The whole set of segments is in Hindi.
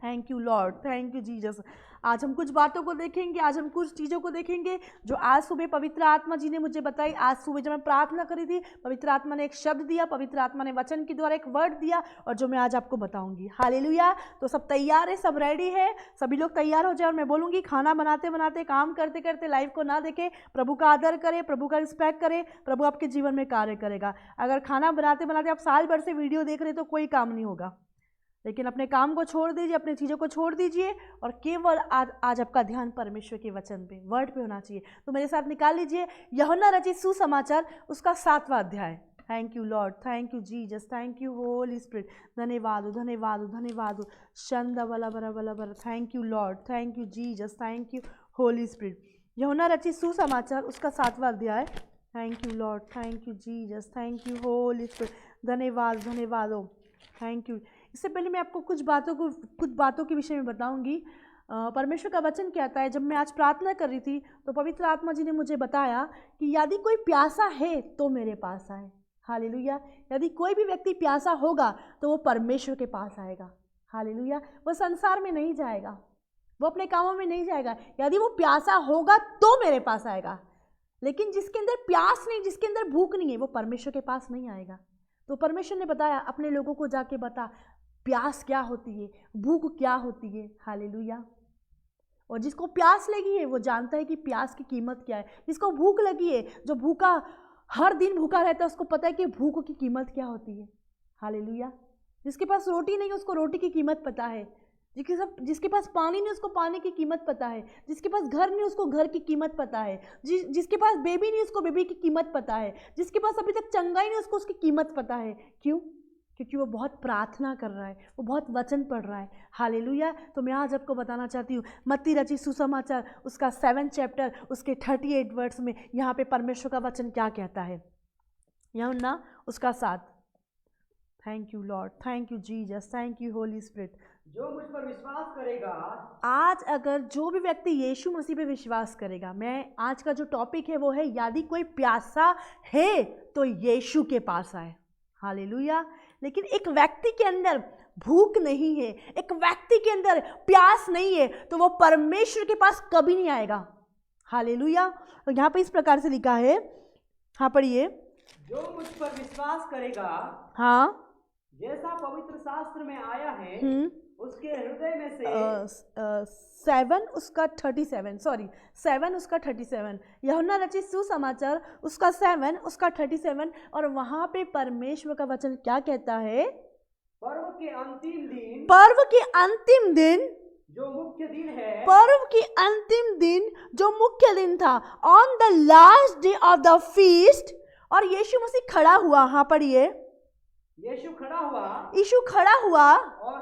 Thank you Lord, thank you Jesus. आज हम कुछ बातों को देखेंगे, आज हम कुछ चीज़ों को देखेंगे जो आज सुबह पवित्र आत्मा जी ने मुझे बताई। आज सुबह जब मैं प्रार्थना करी थी, पवित्र आत्मा ने एक शब्द दिया, पवित्र आत्मा ने वचन के द्वारा एक वर्ड दिया और जो मैं आज आपको बताऊंगी। हालेलुया। तो सब तैयार है, सब रेडी है, सभी लोग तैयार हो जाए। और मैं बोलूँगी खाना बनाते बनाते, काम करते करते लाइव को ना देखें, प्रभु का आदर करें, प्रभु का रिस्पेक्ट करें, प्रभु आपके जीवन में कार्य करेगा। अगर खाना बनाते बनाते आप साल भर से वीडियो देख रहे तो कोई काम नहीं होगा, लेकिन अपने काम को छोड़ दीजिए, अपनी चीज़ों को छोड़ दीजिए और केवल आज आपका ध्यान परमेश्वर के वचन पे, वर्ड पे होना चाहिए। तो मेरे साथ निकाल लीजिए यूहन्ना रचित सुसमाचार, उसका 7वां अध्याय। Thank you Lord, thank you Jesus, thank you Holi spirit. धन्यवाद धन्यवाद धन्यवाद। शंदा बला बरा बला बरा। Thank you Lord, thank you Jesus, thank you Holi spirit. यूहन्ना रचित सुसमाचार, उसका 7वां अध्याय। Thank you Lord, thank you Jesus, thank you Holi spirit. धन्यवाद धन्यवाद, थैंक यू। इससे पहले मैं आपको कुछ बातों के विषय में बताऊंगी। परमेश्वर का वचन कहता है, जब मैं आज प्रार्थना कर रही थी तो पवित्र आत्मा जी ने मुझे बताया कि यदि कोई प्यासा है तो मेरे पास आए। हालेलुया। यदि कोई भी व्यक्ति प्यासा होगा तो वो परमेश्वर के पास आएगा। हालेलुया। वो संसार में नहीं जाएगा, वो अपने कामों में नहीं जाएगा। यदि वो प्यासा होगा तो मेरे पास आएगा, लेकिन जिसके अंदर प्यास नहीं, जिसके अंदर भूख नहीं है, वो परमेश्वर के पास नहीं आएगा। तो परमेश्वर ने बताया, अपने लोगों को जाके बता प्यास क्या होती है, भूख क्या होती है। हालेलुया। और जिसको प्यास लगी है वो जानता है कि प्यास की कीमत क्या है। जिसको भूख लगी है, जो भूखा हर दिन भूखा रहता है, उसको पता है कि भूख की कीमत क्या होती है। हालेलुया। जिसके पास रोटी नहीं, उसको रोटी की कीमत पता है। जिसके पास पानी नहीं, उसको पानी की कीमत पता है। जिसके पास घर नहीं, उसको घर की कीमत पता है। जिसके पास बेबी नहीं, उसको बेबी की कीमत पता है। जिसके पास अभी तक चंगाई नहीं, उसको उसकी कीमत पता है। क्यों? क्योंकि वो बहुत प्रार्थना कर रहा है, वो बहुत वचन पढ़ रहा है। हालेलुया। तो मैं आज आपको बताना चाहती हूँ, मत्ती रचित सुसमाचार, उसका 7 चैप्टर, उसके 38 वर्ड्स में यहाँ पे परमेश्वर का वचन क्या कहता है। यूहन्ना उसका 7। Thank you Lord, thank you Jesus, thank you Holi spirit. जो मुझ पर विश्वास करेगा, आज अगर जो भी व्यक्ति यीशु मसीह पे विश्वास करेगा, मैं आज का जो टॉपिक है वो है, यदि कोई प्यासा है तो यीशु के पास आए। हालेलुया। लेकिन एक व्यक्ति के अंदर भूख नहीं है, एक व्यक्ति के अंदर प्यास नहीं है, तो वो परमेश्वर के पास कभी नहीं आएगा। हालेलुया। तो यहाँ पे इस प्रकार से लिखा है, हाँ पढ़िए। जो मुझ पर विश्वास करेगा, हाँ, जैसा पवित्र शास्त्र में आया है, उसके हृदय में से 7 उसका 37 यूहन्ना रचित सुसमाचार उसका 7 उसका 37। और वहां पे परमेश्वर का वचन क्या कहता है? पर्व के अंतिम दिन जो मुख्य दिन है, पर्व के अंतिम दिन जो मुख्य दिन था, on the last day of the feast. और यीशु मसीह खड़ा हुआ, हाँ पढ़िए। यीशु खड़ा हुआ और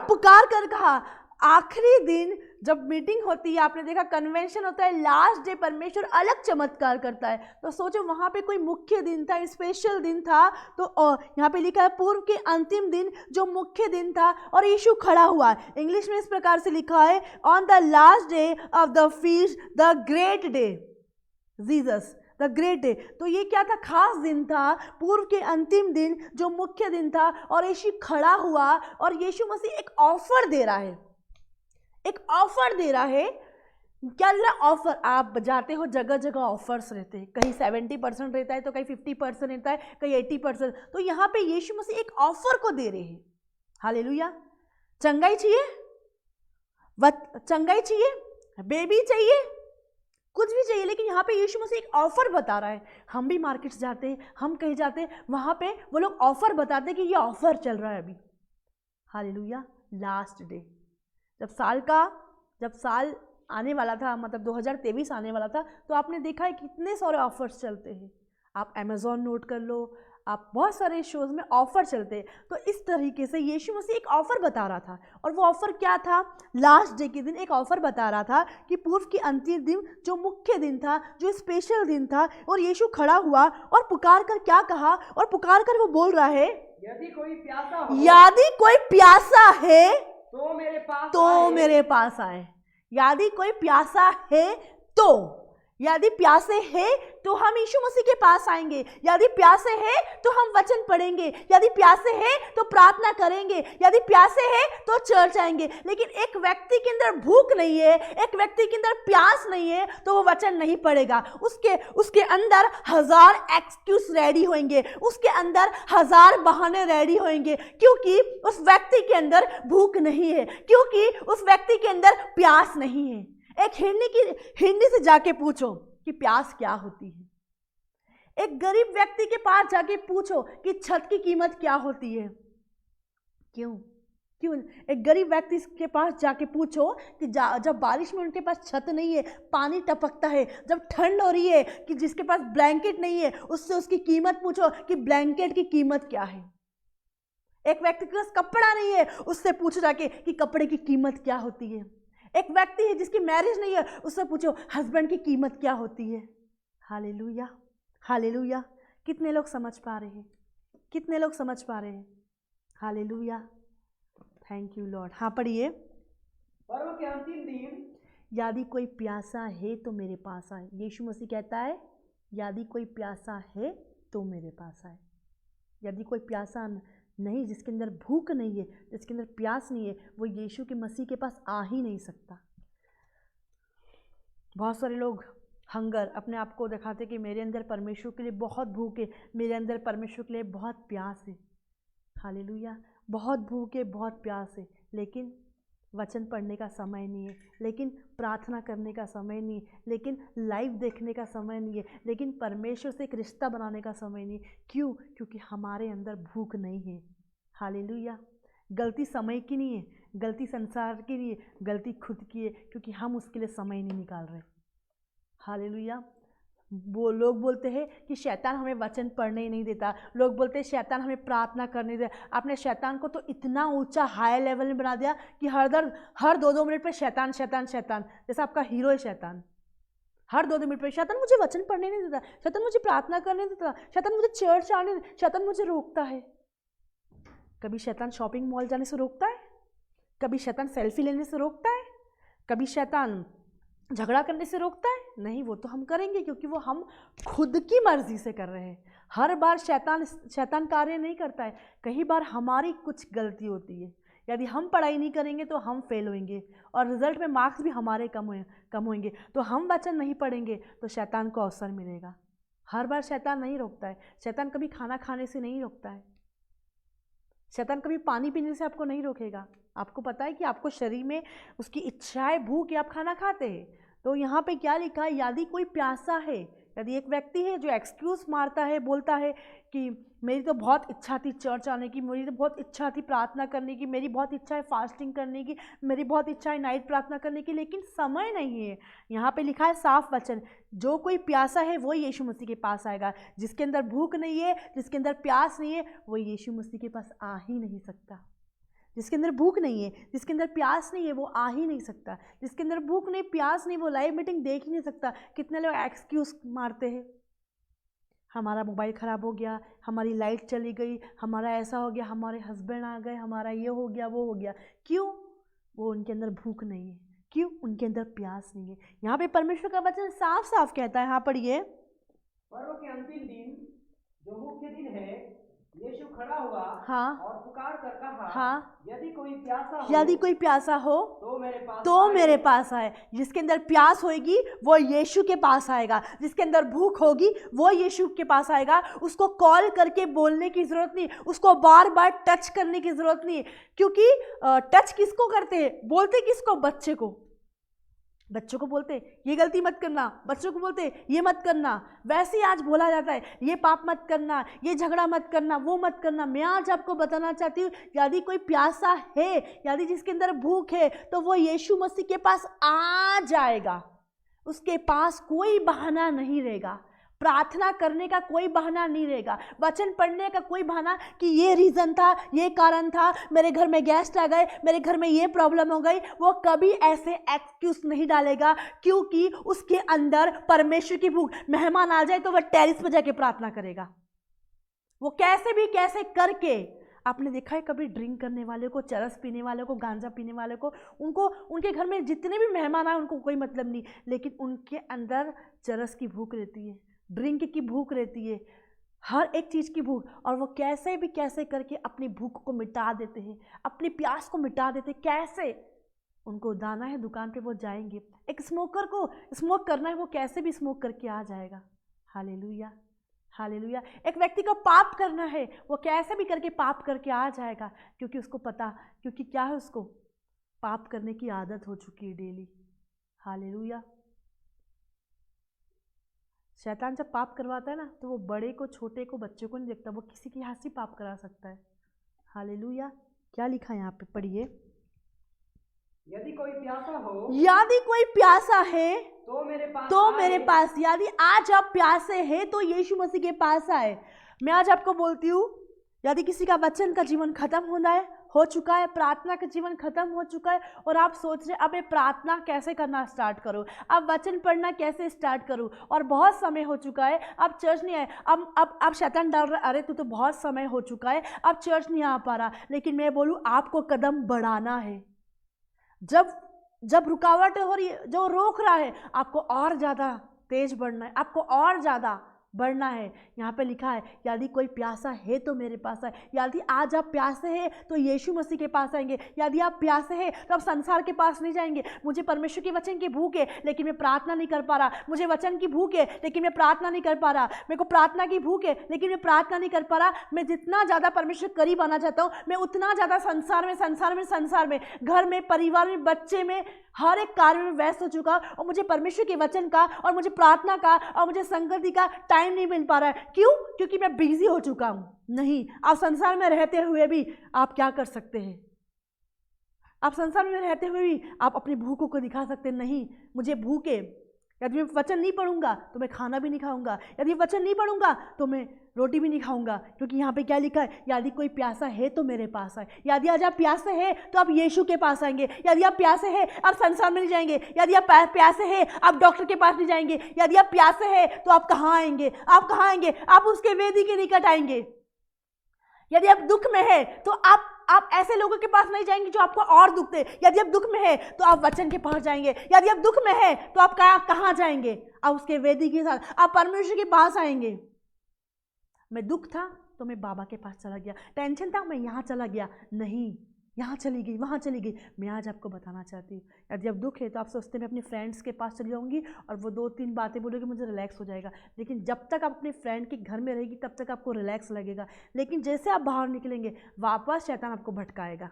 पुकार कर कहा। आखिरी दिन जब मीटिंग होती है, आपने देखा कन्वेंशन होता है, लास्ट डे परमेश्वर अलग चमत्कार करता है। तो सोचो वहां पे कोई मुख्य दिन था, स्पेशल दिन था। तो यहाँ पे लिखा है पूर्व के अंतिम दिन जो मुख्य दिन था, और यीशु खड़ा हुआ। इंग्लिश में इस प्रकार से लिखा है, on the last day of the feast the great day Jesus the great day. तो ये क्या था? खास दिन था, पूर्व के अंतिम दिन जो मुख्य दिन था, और यीशु खड़ा हुआ। और यीशु मसीह एक ऑफर दे रहा है, क्या दे रहा? ऑफर। आप जाते हो, जगह जगह ऑफर्स रहते हैं, कहीं 70% रहता है तो कहीं 50% रहता है, कहीं 80%। तो यहाँ पे यीशु मसीह एक ऑफर को दे रहे हैं। हालेलुया। चंगाई चाहिए, बेबी चाहिए, कुछ भी चाहिए, लेकिन यहाँ पे यीशु मसीह एक ऑफर बता रहा है। हम भी मार्केट्स जाते हैं, हम कहीं जाते हैं, वहाँ पे वो लोग ऑफर बताते हैं कि ये ऑफर चल रहा है अभी। हालेलुया। लास्ट डे, जब साल आने वाला था, मतलब 2023 आने वाला था, तो आपने देखा है कितने सारे ऑफर्स चलते हैं। आप अमेज़ॉन नोट कर लो, आप बहुत सारे शोज़ में ऑफ़र चलते हैं। तो इस तरीके से यीशु मसीह एक ऑफ़र बता रहा था, और वो ऑफ़र क्या था? लास्ट डे के दिन एक ऑफ़र बता रहा था कि पूर्व के अंतिम दिन जो मुख्य दिन था, जो स्पेशल दिन था, और यीशु खड़ा हुआ और पुकार कर क्या कहा? और पुकार कर वो बोल रहा है, यदि कोई प्यासा है तो मेरे पास आए। यदि कोई प्यासा है तो, यदि प्यासे है तो हम यीशु मसीह के पास आएंगे, यदि प्यासे हैं तो हम वचन पढ़ेंगे, यदि प्यासे हैं तो प्रार्थना करेंगे, यदि प्यासे हैं तो चर्च आएंगे। लेकिन एक व्यक्ति के अंदर भूख नहीं है, एक व्यक्ति के अंदर प्यास नहीं है, तो वो वचन नहीं पढ़ेगा। उसके अंदर 1000 एक्सक्यूज रेडी होंगे, उसके अंदर 1000 बहाने रेडी होंगे, क्योंकि उस व्यक्ति के अंदर भूख नहीं है, क्योंकि उस व्यक्ति के अंदर प्यास नहीं है। एक हिरनी से जाके पूछो कि प्यास क्या होती है। एक गरीब व्यक्ति के पास जाके पूछो कि छत की कीमत क्या होती है। क्यों एक गरीब व्यक्ति के पास जाके पूछो कि जब बारिश में उनके पास छत नहीं है, पानी टपकता है, जब ठंड हो रही है कि जिसके पास ब्लैंकेट नहीं है, उससे उसकी कीमत पूछो कि ब्लैंकेट की कीमत क्या है। एक व्यक्ति के पास कपड़ा नहीं है, उससे पूछो जाके कि कपड़े की कीमत क्या होती है। एक व्यक्ति है जिसकी मैरिज नहीं है, उससे पूछो हस्बैंड की कीमत क्या होती है। Hallelujah, hallelujah. कितने लोग समझ पा रहे हैं? कितने लोग समझ पा रहे हैं? Hallelujah, thank you Lord. हाँ पढ़िए। पर्व के अंतिम दिन यदि कोई प्यासा है तो मेरे पास आए। यीशु मसीह कहता है यदि कोई प्यासा है तो मेरे पास आए। यदि कोई प्यासा नहीं, जिसके अंदर भूख नहीं है, जिसके अंदर प्यास नहीं है, वो यीशु के मसीह के पास आ ही नहीं सकता। बहुत सारे लोग हंगर अपने आप को दिखाते कि मेरे अंदर परमेश्वर के लिए बहुत भूख है, मेरे अंदर परमेश्वर के लिए बहुत प्यास है। हालेलुया, बहुत भूख है, बहुत प्यास है, लेकिन वचन पढ़ने का समय नहीं है, लेकिन प्रार्थना करने का समय नहीं है, लेकिन लाइव देखने का समय नहीं है, लेकिन परमेश्वर से एक रिश्ता बनाने का समय नहीं है। क्यों? क्योंकि हमारे अंदर भूख नहीं है। हालेलुया। गलती समय की नहीं है, गलती संसार की नहीं है, गलती खुद की है, क्योंकि हम उसके लिए समय नहीं निकाल रहे। हालेलुया। वो लोग बोलते हैं कि शैतान हमें वचन पढ़ने ही नहीं देता, लोग बोलते हैं शैतान हमें प्रार्थना करने दे। आपने शैतान को तो इतना ऊंचा हाई लेवल में बना दिया कि हर 2-2 मिनट पे शैतान शैतान शैतान, जैसा आपका हीरो है शैतान। हर 2-2 मिनट पे शैतान मुझे वचन पढ़ने नहीं देता, शैतान मुझे प्रार्थना करने नहीं देता, शैतान मुझे चर्च आने, शैतान मुझे रोकता है। कभी शैतान शॉपिंग मॉल जाने से रोकता है, कभी शैतान सेल्फी लेने से रोकता है, कभी शैतान झगड़ा करने से रोकता है? नहीं, वो तो हम करेंगे क्योंकि वो हम खुद की मर्जी से कर रहे हैं। हर बार शैतान कार्य नहीं करता है, कई बार हमारी कुछ गलती होती है। यदि हम पढ़ाई नहीं करेंगे तो हम फेल होंगे और रिजल्ट में मार्क्स भी हमारे कम होंगे। तो हम वचन नहीं पढ़ेंगे तो शैतान को अवसर मिलेगा। हर बार शैतान नहीं रोकता है। शैतान कभी खाना खाने से नहीं रोकता है, शैतान कभी पानी पीने से आपको नहीं रोकेगा। आपको पता है कि आपको शरीर में उसकी इच्छा है, भूख है, आप खाना खाते हैं। तो यहाँ पे क्या लिखा है? यदि कोई प्यासा है, यदि एक व्यक्ति है जो एक्सक्यूज मारता है, बोलता है कि मेरी तो बहुत इच्छा थी चर्च आने की, मेरी तो बहुत इच्छा थी प्रार्थना करने की, मेरी बहुत इच्छा है फास्टिंग करने की, मेरी बहुत इच्छा है नाइट प्रार्थना करने की, लेकिन समय नहीं है। यहाँ पे लिखा है साफ वचन, जो कोई प्यासा है वो यीशु मसीह के पास आएगा। जिसके अंदर भूख नहीं है, जिसके अंदर प्यास नहीं है, वो यीशु मसीह के पास आ ही नहीं सकता। जिसके अंदर भूख नहीं है, जिसके अंदर प्यास नहीं है, वो आ ही नहीं सकता। जिसके अंदर भूख नहीं, प्यास नहीं, वो लाइव मीटिंग देख ही नहीं सकता। कितने लोग एक्सक्यूज मारते हैं, हमारा मोबाइल ख़राब हो गया, हमारी लाइट चली गई, हमारा ऐसा हो गया, हमारे हस्बैंड आ गए, हमारा ये हो गया, वो हो गया। क्यों? वो उनके अंदर भूख नहीं है। क्यों? उनके अंदर प्यास नहीं है। यहाँ पे परमेश्वर का वचन साफ साफ कहता है, यहाँ पढ़िए। पर्व के अंतिम दिन जो मुख्य दिन है, यीशु खड़ा हुआ हाँ और पुकार कर कहा, हाँ, यदि कोई प्यासा हो तो मेरे पास आए। जिसके अंदर प्यास होगी वो यीशु के पास आएगा, जिसके अंदर भूख होगी वो यीशु के पास आएगा। उसको कॉल करके बोलने की जरूरत नहीं, उसको बार बार टच करने की जरूरत नहीं, क्योंकि टच किसको करते हैं? बोलते किसको? बच्चों को बोलते ये गलती मत करना, बच्चों को बोलते ये मत करना। वैसे ही आज बोला जाता है ये पाप मत करना, ये झगड़ा मत करना, वो मत करना। मैं आज आपको बताना चाहती हूँ, यदि कोई प्यासा है, यदि जिसके अंदर भूख है, तो वो यीशु मसीह के पास आ जाएगा। उसके पास कोई बहाना नहीं रहेगा, प्रार्थना करने का कोई बहाना नहीं रहेगा, वचन पढ़ने का कोई बहाना कि ये रीज़न था, ये कारण था, मेरे घर में गेस्ट आ गए, मेरे घर में ये प्रॉब्लम हो गई। वो कभी ऐसे एक्सक्यूज नहीं डालेगा, क्योंकि उसके अंदर परमेश्वर की भूख। मेहमान आ जाए तो वह टेरिस पर जाके प्रार्थना करेगा। वो कैसे करके, आपने देखा है कभी ड्रिंक करने वाले को, चरस पीने वाले को, गांजा पीने वाले को, उनके घर में जितने भी मेहमान आए उनको कोई मतलब नहीं, लेकिन उनके अंदर चरस की भूख रहती है, ड्रिंक की भूख रहती है, हर एक चीज़ की भूख, और वो कैसे भी कैसे करके अपनी भूख को मिटा देते हैं, अपनी प्यास को मिटा देते हैं। कैसे? उनको दाना है दुकान पे, वो जाएंगे। एक स्मोकर को स्मोक करना है, वो कैसे भी स्मोक करके आ जाएगा। Hallelujah, hallelujah. एक व्यक्ति को पाप करना है, वो कैसे भी करके पाप करके आ जाएगा, क्योंकि उसको पता, क्योंकि क्या है, उसको पाप करने की आदत हो चुकी है डेली। हालेलुया। शैतान जब पाप करवाता है ना, तो वो बड़े को, छोटे को, बच्चे को नहीं देखता, वो किसी के हाथ से पाप करा सकता है। हालेलुया। क्या लिखा है यहाँ पे, पढ़िए। यदि कोई प्यासा हो, यदि कोई प्यासा है तो मेरे पास, यदि आज आप प्यासे हैं तो यीशु मसीह के पास आए। मैं आज आपको बोलती हूँ, यदि किसी का वचन का जीवन खत्म होना है, हो चुका है, प्रार्थना का जीवन खत्म हो चुका है, और आप सोच रहे अब मैं प्रार्थना कैसे करना स्टार्ट करूं, अब वचन पढ़ना कैसे स्टार्ट करूं, और बहुत समय हो चुका है, अब चर्च नहीं आए, अब शैतान डाल रहा, अरे तू तो बहुत समय हो चुका है, अब चर्च नहीं आ पा रहा। लेकिन मैं बोलूं, आपको कदम बढ़ाना है। जब रुकावट हो रही है, जो रोक रहा है, आपको और ज़्यादा तेज बढ़ना है, आपको और ज़्यादा बढ़ना है। यहाँ पे लिखा है, यदि कोई प्यासा है तो मेरे पास आए। यदि आज आप प्यासे हैं तो यीशु मसीह के पास आएंगे। यदि आप प्यासे हैं तो आप संसार के पास नहीं जाएंगे। मुझे परमेश्वर के वचन की भूख है, लेकिन मैं प्रार्थना नहीं कर पा रहा। मुझे वचन की भूख है, लेकिन मैं प्रार्थना नहीं कर पा रहा। मेरे को प्रार्थना की भूख है, लेकिन मैं प्रार्थना नहीं कर पा रहा। मैं जितना ज़्यादा परमेश्वर करीब आना चाहता हूँ, मैं उतना ज़्यादा संसार में, घर में, परिवार में, बच्चे में, हर एक कार्य में व्यस्त हो चुका, और मुझे परमेश्वर के वचन का, और मुझे प्रार्थना का, और मुझे संगति का टाइम नहीं मिल पा रहा है। क्यों? क्योंकि मैं बिजी हो चुका हूं। नहीं, आप संसार में रहते हुए भी आप क्या कर सकते हैं? आप संसार में रहते हुए भी आप अपनी भूखों को दिखा सकते हैं। नहीं, मुझे भूख है, यदि मैं वचन नहीं पढ़ूंगा तो मैं खाना भी नहीं खाऊंगा, यदि वचन नहीं पढ़ूंगा तो मैं रोटी भी नहीं खाऊंगा। क्योंकि यहाँ पे क्या लिखा है, यदि कोई प्यासा है तो मेरे पास आए। यदि आज आप प्यासे हैं तो आप यीशु के पास आएंगे। यदि आप प्यासे हैं आप संसार में नहीं जाएंगे। यदि आप प्यासे हैं आप डॉक्टर के पास नहीं जाएंगे। यदि आप प्यासे हैं तो आप कहाँ आएंगे? आप कहाँ आएंगे? आप उसके वेदी के निकट आएंगे। यदि आप दुख में है तो आप ऐसे लोगों के पास नहीं जाएंगे जो आपको और दुख दे। यदि आप दुख में है तो आप वचन के पास जाएंगे। यदि आप दुख में है तो आप कहाँ जाएंगे? आप उसके वेदी के साथ, आप परमेश्वर के पास आएंगे। मैं दुख था तो मैं बाबा के पास चला गया, टेंशन था मैं यहाँ चला गया, नहीं यहाँ चली गई, वहाँ चली गई। मैं आज आपको बताना चाहती हूँ, यदि अब दुख है तो आप सोचते हैं मैं अपने फ्रेंड्स के पास चली जाऊँगी और वो 2-3 बातें बोलेगी, मुझे रिलैक्स हो जाएगा। लेकिन जब तक आप अपने फ्रेंड के घर में रहेगी तब तक आपको रिलैक्स लगेगा। लेकिन जैसे आप बाहर निकलेंगे वापस शैतान आपको भटकाएगा।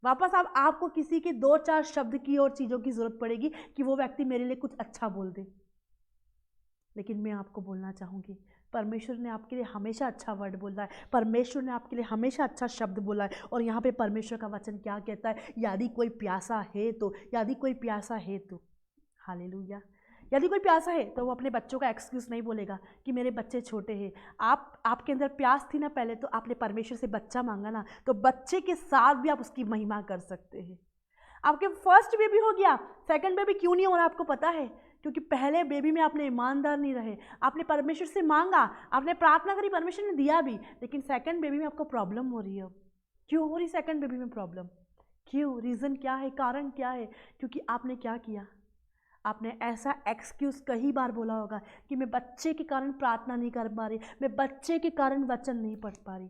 वापस आपको किसी के 2-4 शब्द की और चीज़ों की ज़रूरत पड़ेगी कि वो व्यक्ति मेरे लिए कुछ अच्छा बोल दे। लेकिन मैं आपको बोलना चाहूँगी, परमेश्वर ने आपके लिए हमेशा अच्छा वर्ड बोला है, परमेश्वर ने आपके लिए हमेशा अच्छा शब्द बोला है। और यहाँ पे परमेश्वर का वचन क्या कहता है? यदि कोई प्यासा है तो, यदि कोई प्यासा है तो, हालेलुया। यदि कोई प्यासा है तो वो अपने बच्चों का एक्सक्यूज़ नहीं बोलेगा कि मेरे बच्चे छोटे हैं। आपके अंदर प्यास थी ना पहले, तो आपने परमेश्वर से बच्चा मांगा ना, तो बच्चे के साथ भी आप उसकी महिमा कर सकते हैं। आपके फर्स्ट बेबी हो गया, सेकंड बेबी क्यों नहीं हो रहा आपको पता है? क्योंकि पहले बेबी में आपने ईमानदार नहीं रहे। आपने परमेश्वर से मांगा, आपने प्रार्थना करी, परमेश्वर ने दिया भी, लेकिन सेकंड बेबी में आपको प्रॉब्लम हो रही है। क्यों हो रही सेकंड बेबी में प्रॉब्लम? क्यों? रीज़न क्या है? कारण क्या है? क्योंकि आपने क्या किया? आपने ऐसा एक्सक्यूज़ कई बार बोला होगा कि मैं बच्चे के कारण प्रार्थना नहीं कर पा रही, मैं बच्चे के कारण वचन नहीं पढ़ पा रही।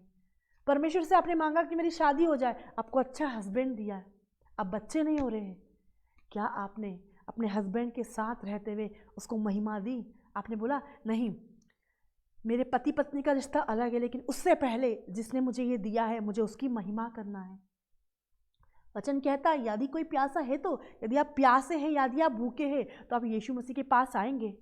परमेश्वर से आपने मांगा कि मेरी शादी हो जाए, आपको अच्छा हस्बैंड दिया, अब बच्चे नहीं हो रहे हैं। क्या आपने अपने हस्बैंड के साथ रहते हुए उसको महिमा दी? आपने बोला नहीं, मेरे पति पत्नी का रिश्ता अलग है, लेकिन उससे पहले जिसने मुझे ये दिया है मुझे उसकी महिमा करना है। वचन कहता है यदि कोई प्यासा है तो, यदि आप प्यासे हैं, यदि आप भूखे हैं तो आप यीशु मसीह के पास आएंगे।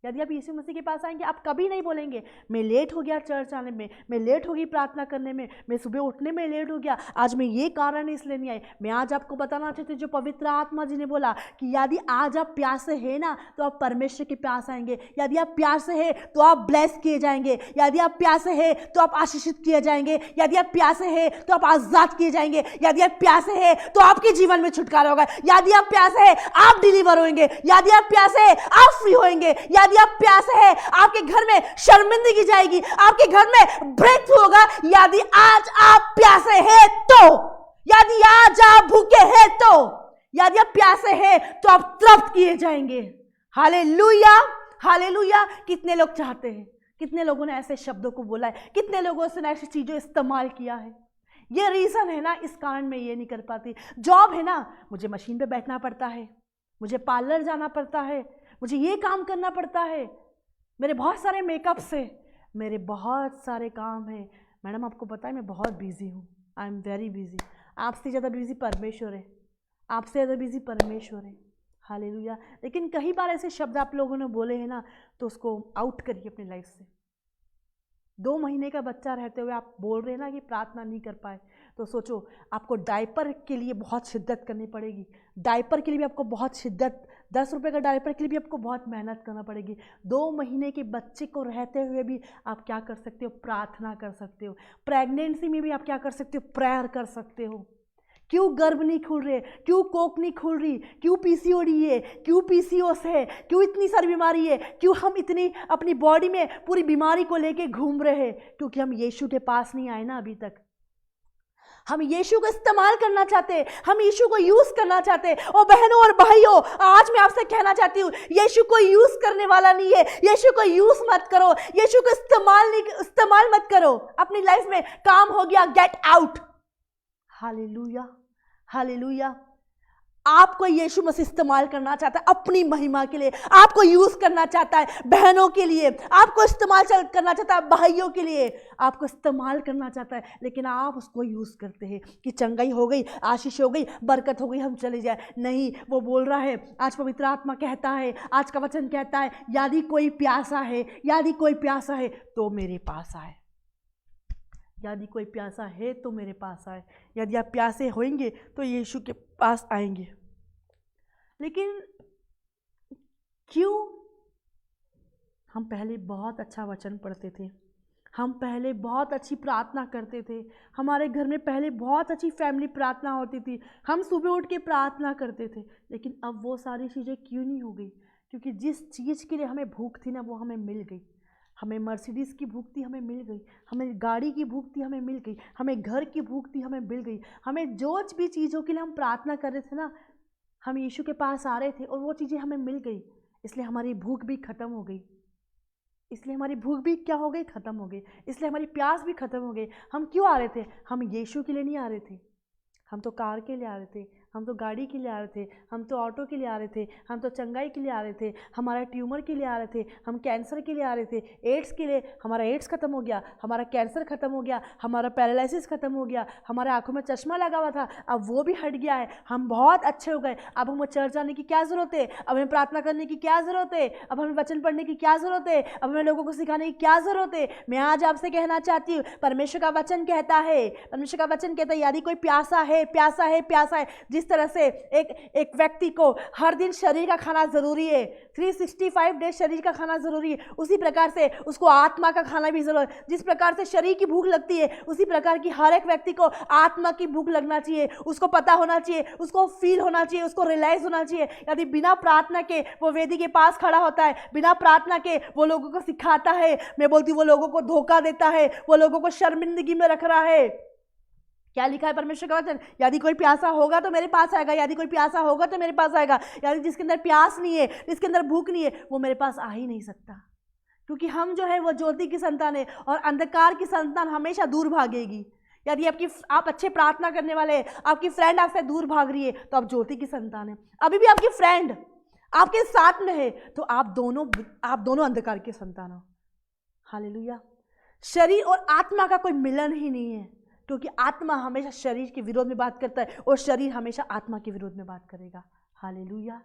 यदि आप यीशु मसीह के पास आएंगे, आप कभी नहीं बोलेंगे मैं लेट हो गया चर्च आने में, मैं लेट हो गई प्रार्थना करने में, मैं सुबह उठने में लेट हो गया, आज मैं ये कारण इसलिए नहीं आई। मैं आज आपको बताना चाहती हूँ जो पवित्र आत्मा जी ने बोला कि यदि आज आप प्यासे हैं ना तो आप परमेश्वर के पास आएंगे। यदि आप प्यासे हैं तो आप ब्लेस किए जाएंगे। यदि आप प्यासे हैं तो आप आशीषित किए जाएंगे। यदि आप प्यासे हैं तो आप आजाद किए जाएंगे। यदि आप प्यासे हैं तो आपके जीवन में छुटकारा होगा। यदि आप प्यासे हैं आप डिलीवर होंगे। यदि आप प्यासे हैं आप फ्री होंगे। यदि आप प्यासे हैं आपके घर में शर्मिंदगी जाएगी, आपके घर में ब्रेक थ्रू होगा। यदि आज आप प्यासे हैं तो, यदि आज आप भूखे हैं तो, यदि आप प्यासे हैं तो आप तृप्त किए जाएंगे। Hallelujah, hallelujah. कितने लोग चाहते हैं, कितने लोगों ने ऐसे शब्दों को बोला है, कितने लोगों से ऐसी चीज़ें इस्तेमाल किया है। ये रीज़न है ना, इस कारण मैं ये नहीं कर पाती। जॉब है ना, मुझे मशीन पे बैठना पड़ता है, मुझे पार्लर जाना पड़ता है, मुझे ये काम करना पड़ता है, मेरे बहुत सारे मेकअप्स है, मेरे बहुत सारे काम हैं। मैडम आपको पता है मैं बहुत बिजी हूँ, आई एम वेरी बिजी। आपसे ज़्यादा बिजी परमेश्वर है, आपसे ज़्यादा बिजी परमेश्वर है। हालेलुया। लेकिन कई बार ऐसे शब्द आप लोगों ने बोले हैं ना, तो उसको आउट करिए अपनी लाइफ से। 2 महीने का बच्चा रहते हुए आप बोल रहे हैं ना कि प्रार्थना नहीं कर पाए, तो सोचो आपको डायपर के लिए बहुत शिद्दत करनी पड़ेगी। डायपर के लिए भी आपको बहुत शिद्दत, 10 रुपये का डायपर के लिए भी आपको बहुत मेहनत करना पड़ेगी। 2 महीने के बच्चे को रहते हुए भी आप क्या कर सकते हो, प्रार्थना कर सकते हो। प्रेगनेंसी में भी आप क्या कर सकते हो, प्रेयर कर सकते हो। क्यों गर्भ नहीं खुल रहे, क्यों कोक नहीं खुल रही, क्यों पीसीओडी है, क्यों पीसीओएस है, क्यों इतनी सारी बीमारी है, क्यों हम इतनी अपनी बॉडी में पूरी बीमारी को लेके घूम रहे हैं? क्योंकि हम यीशु के पास नहीं आए ना अभी तक। हम यीशु को इस्तेमाल करना चाहते हैं, हम यीशु को यूज करना चाहते हैं। और बहनों और भाइयों, आज मैं आपसे कहना चाहती हूँ, यीशु को यूज करने वाला नहीं है। यीशु को यूज मत करो, यीशु को इस्तेमाल मत करो अपनी लाइफ में। काम हो गया, गेट आउट। Hallelujah, hallelujah. आपको यीशु मसीह इस्तेमाल करना चाहता है अपनी महिमा के लिए, आपको यूज करना चाहता है बहनों के लिए, आपको इस्तेमाल करना चाहता है भाइयों के लिए, आपको इस्तेमाल करना चाहता है। लेकिन आप उसको यूज करते हैं कि चंगाई हो गई, आशीष हो गई, बरकत हो गई, हम चले जाए। नहीं, वो बोल रहा है, आज पवित्र आत्मा कहता है, आज का वचन कहता है, यदि कोई प्यासा है, यदि कोई प्यासा है तो मेरे पास आए। यदि कोई प्यासा है तो मेरे पास आए। यदि आप प्यासे होंगे तो यीशु के पास आएंगे। लेकिन क्यों? हम पहले बहुत अच्छा वचन पढ़ते थे, हम पहले बहुत अच्छी प्रार्थना करते थे, हमारे घर में पहले बहुत अच्छी फैमिली प्रार्थना होती थी, हम सुबह उठ के प्रार्थना करते थे। लेकिन अब वो सारी चीज़ें क्यों नहीं हो गई? क्योंकि जिस चीज़ के लिए हमें भूख थी ना, वो हमें मिल गई। हमें मर्सिडीज़ की भूख थी, हमें मिल गई। हमें गाड़ी की भूख थी, हमें मिल गई। हमें घर की भूख थी, हमें मिल गई। हमें जो भी चीज़ों के लिए हम प्रार्थना कर रहे थे ना, हम यीशु के पास आ रहे थे और वो चीज़ें हमें मिल गई। इसलिए हमारी भूख भी ख़त्म हो गई, इसलिए हमारी भूख भी क्या हो गई, ख़त्म हो गई। इसलिए हमारी प्यास भी ख़त्म हो गई। हम क्यों आ रहे थे? हम यीशु के लिए नहीं आ रहे थे। हम तो कार के लिए आ रहे थे, हम तो गाड़ी के लिए आ रहे थे, हम तो ऑटो के लिए आ रहे थे, हम तो चंगाई के लिए आ रहे थे, हमारा ट्यूमर के लिए आ रहे थे, हम कैंसर के लिए आ रहे थे, एड्स के लिए। हमारा एड्स खत्म हो गया, हमारा कैंसर खत्म हो गया, हमारा पैरालिसिस खत्म हो गया, हमारे आंखों में चश्मा लगा हुआ था, अब वो भी हट गया है। हम बहुत अच्छे हो गए। अब हमें चर्च जाने की क्या ज़रूरत है? अब हमें प्रार्थना करने की क्या ज़रूरत है? अब हमें वचन पढ़ने की क्या ज़रूरत है? अब हमें लोगों को सिखाने की क्या ज़रूरत है? मैं आज आपसे कहना चाहती हूँ, परमेश्वर का वचन कहता है, परमेश्वर का वचन कहता है, यदि कोई प्यासा है, प्यासा है, प्यासा है। जिस तरह से एक व्यक्ति को हर दिन शरीर का खाना जरूरी है, 365 डेज शरीर का खाना जरूरी है, उसी प्रकार से उसको आत्मा का खाना भी जरूरी है। जिस प्रकार से शरीर की भूख लगती है, उसी प्रकार की हर एक व्यक्ति को आत्मा की भूख लगना चाहिए। उसको पता होना चाहिए, उसको फील होना चाहिए, उसको रियलाइज होना चाहिए। यदि बिना प्रार्थना के वो वेदी के पास खड़ा होता है, बिना प्रार्थना के वो लोगों को सिखाता है, मैं बोलती हूँ वो लोगों को धोखा देता है, वो लोगों को शर्मिंदगी में रख रहा है। क्या लिखा है परमेश्वर का वचन? यदि कोई प्यासा होगा तो मेरे पास आएगा, यदि कोई प्यासा होगा तो मेरे पास आएगा। यदि जिसके अंदर प्यास नहीं है, जिसके अंदर भूख नहीं है, वो मेरे पास आ ही नहीं सकता। क्योंकि हम जो है वो ज्योति की संतान है, और अंधकार की संतान हमेशा दूर भागेगी। यदि आप अच्छे प्रार्थना करने वाले हैं, आपकी फ्रेंड आपसे दूर भाग रही है, तो आप ज्योति की संतान है। अभी भी आपकी फ्रेंड आपके साथ में है, तो आप दोनों अंधकार के संतान हो। हालेलुया। शरीर और आत्मा का कोई मिलन ही नहीं है, क्योंकि आत्मा हमेशा शरीर के विरोध में बात करता है और शरीर हमेशा आत्मा के विरोध में बात करेगा। हालेलुया।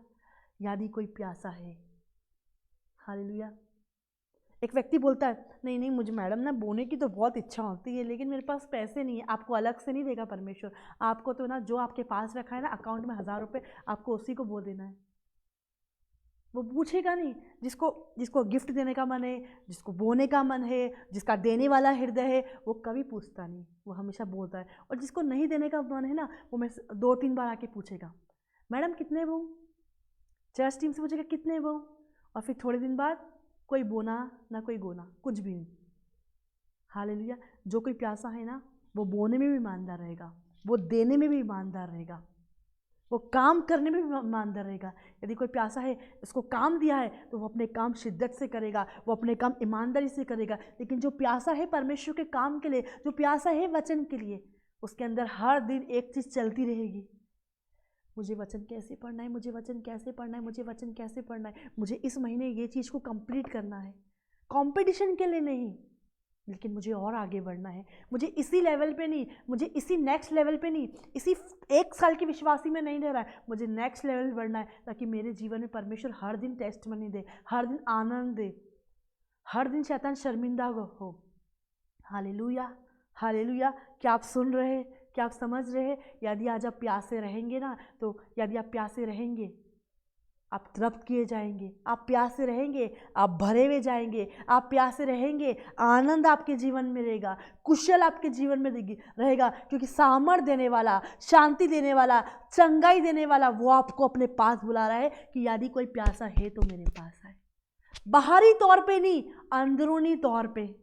यदि कोई प्यासा है, हालेलुया। एक व्यक्ति बोलता है, नहीं नहीं मुझे मैडम ना बोने की तो बहुत इच्छा होती है, लेकिन मेरे पास पैसे नहीं है। आपको अलग से नहीं देगा परमेश्वर, आपको तो ना जो आपके पास रखा है ना अकाउंट में 1000 रुपये, आपको उसी को बो देना है। वो पूछेगा नहीं। जिसको गिफ्ट देने का मन है, जिसको बोने का मन है, जिसका देने वाला हृदय है, वो कभी पूछता नहीं, वो हमेशा बोलता है। और जिसको नहीं देने का मन है ना, वो मैं 2-3 बार आके पूछेगा, मैडम कितने बो? चर्च टीम से पूछेगा कितने बो, और फिर थोड़े दिन बाद कोई बोना ना कोई गोना, कुछ भी नहीं। हालेलुया। जो कोई प्यासा है ना, वो बोने में भी ईमानदार रहेगा, वो देने में भी ईमानदार रहेगा। वो काम करने में भी ईमानदार रहेगा। यदि कोई प्यासा है, उसको काम दिया है तो वो अपने काम शिद्दत से करेगा, वो अपने काम ईमानदारी से करेगा। लेकिन जो प्यासा है परमेश्वर के काम के लिए, जो प्यासा है वचन के लिए, उसके अंदर हर दिन एक चीज़ चलती रहेगी, मुझे वचन कैसे पढ़ना है, मुझे वचन कैसे पढ़ना है, मुझे वचन कैसे पढ़ना है, मुझे इस महीने ये चीज़ को कंप्लीट करना है। कंपटीशन के लिए नहीं, लेकिन मुझे और आगे बढ़ना है। मुझे इसी लेवल पे नहीं, मुझे इसी नेक्स्ट लेवल पे नहीं, इसी 1 साल की विश्वासी में नहीं रह रहा है, मुझे नेक्स्ट लेवल बढ़ना है, ताकि मेरे जीवन में परमेश्वर हर दिन टेस्टमनी दे, हर दिन आनंद दे, हर दिन शैतान शर्मिंदा हो। Hallelujah, hallelujah. क्या आप सुन रहे हैं? क्या आप समझ रहे हैं? यदि आज आप प्यासे रहेंगे ना, तो यदि आप प्यासे रहेंगे, आप तृप्त किए जाएंगे। आप प्यासे रहेंगे, आप भरे हुए जाएंगे। आप प्यासे रहेंगे, आनंद आपके जीवन में रहेगा, कुशल आपके जीवन में रहेगा, क्योंकि सामर्थ देने वाला, शांति देने वाला, चंगाई देने वाला वो आपको अपने पास बुला रहा है कि यदि कोई प्यासा है तो मेरे पास आए। बाहरी तौर पे नहीं, अंदरूनी तौर पे।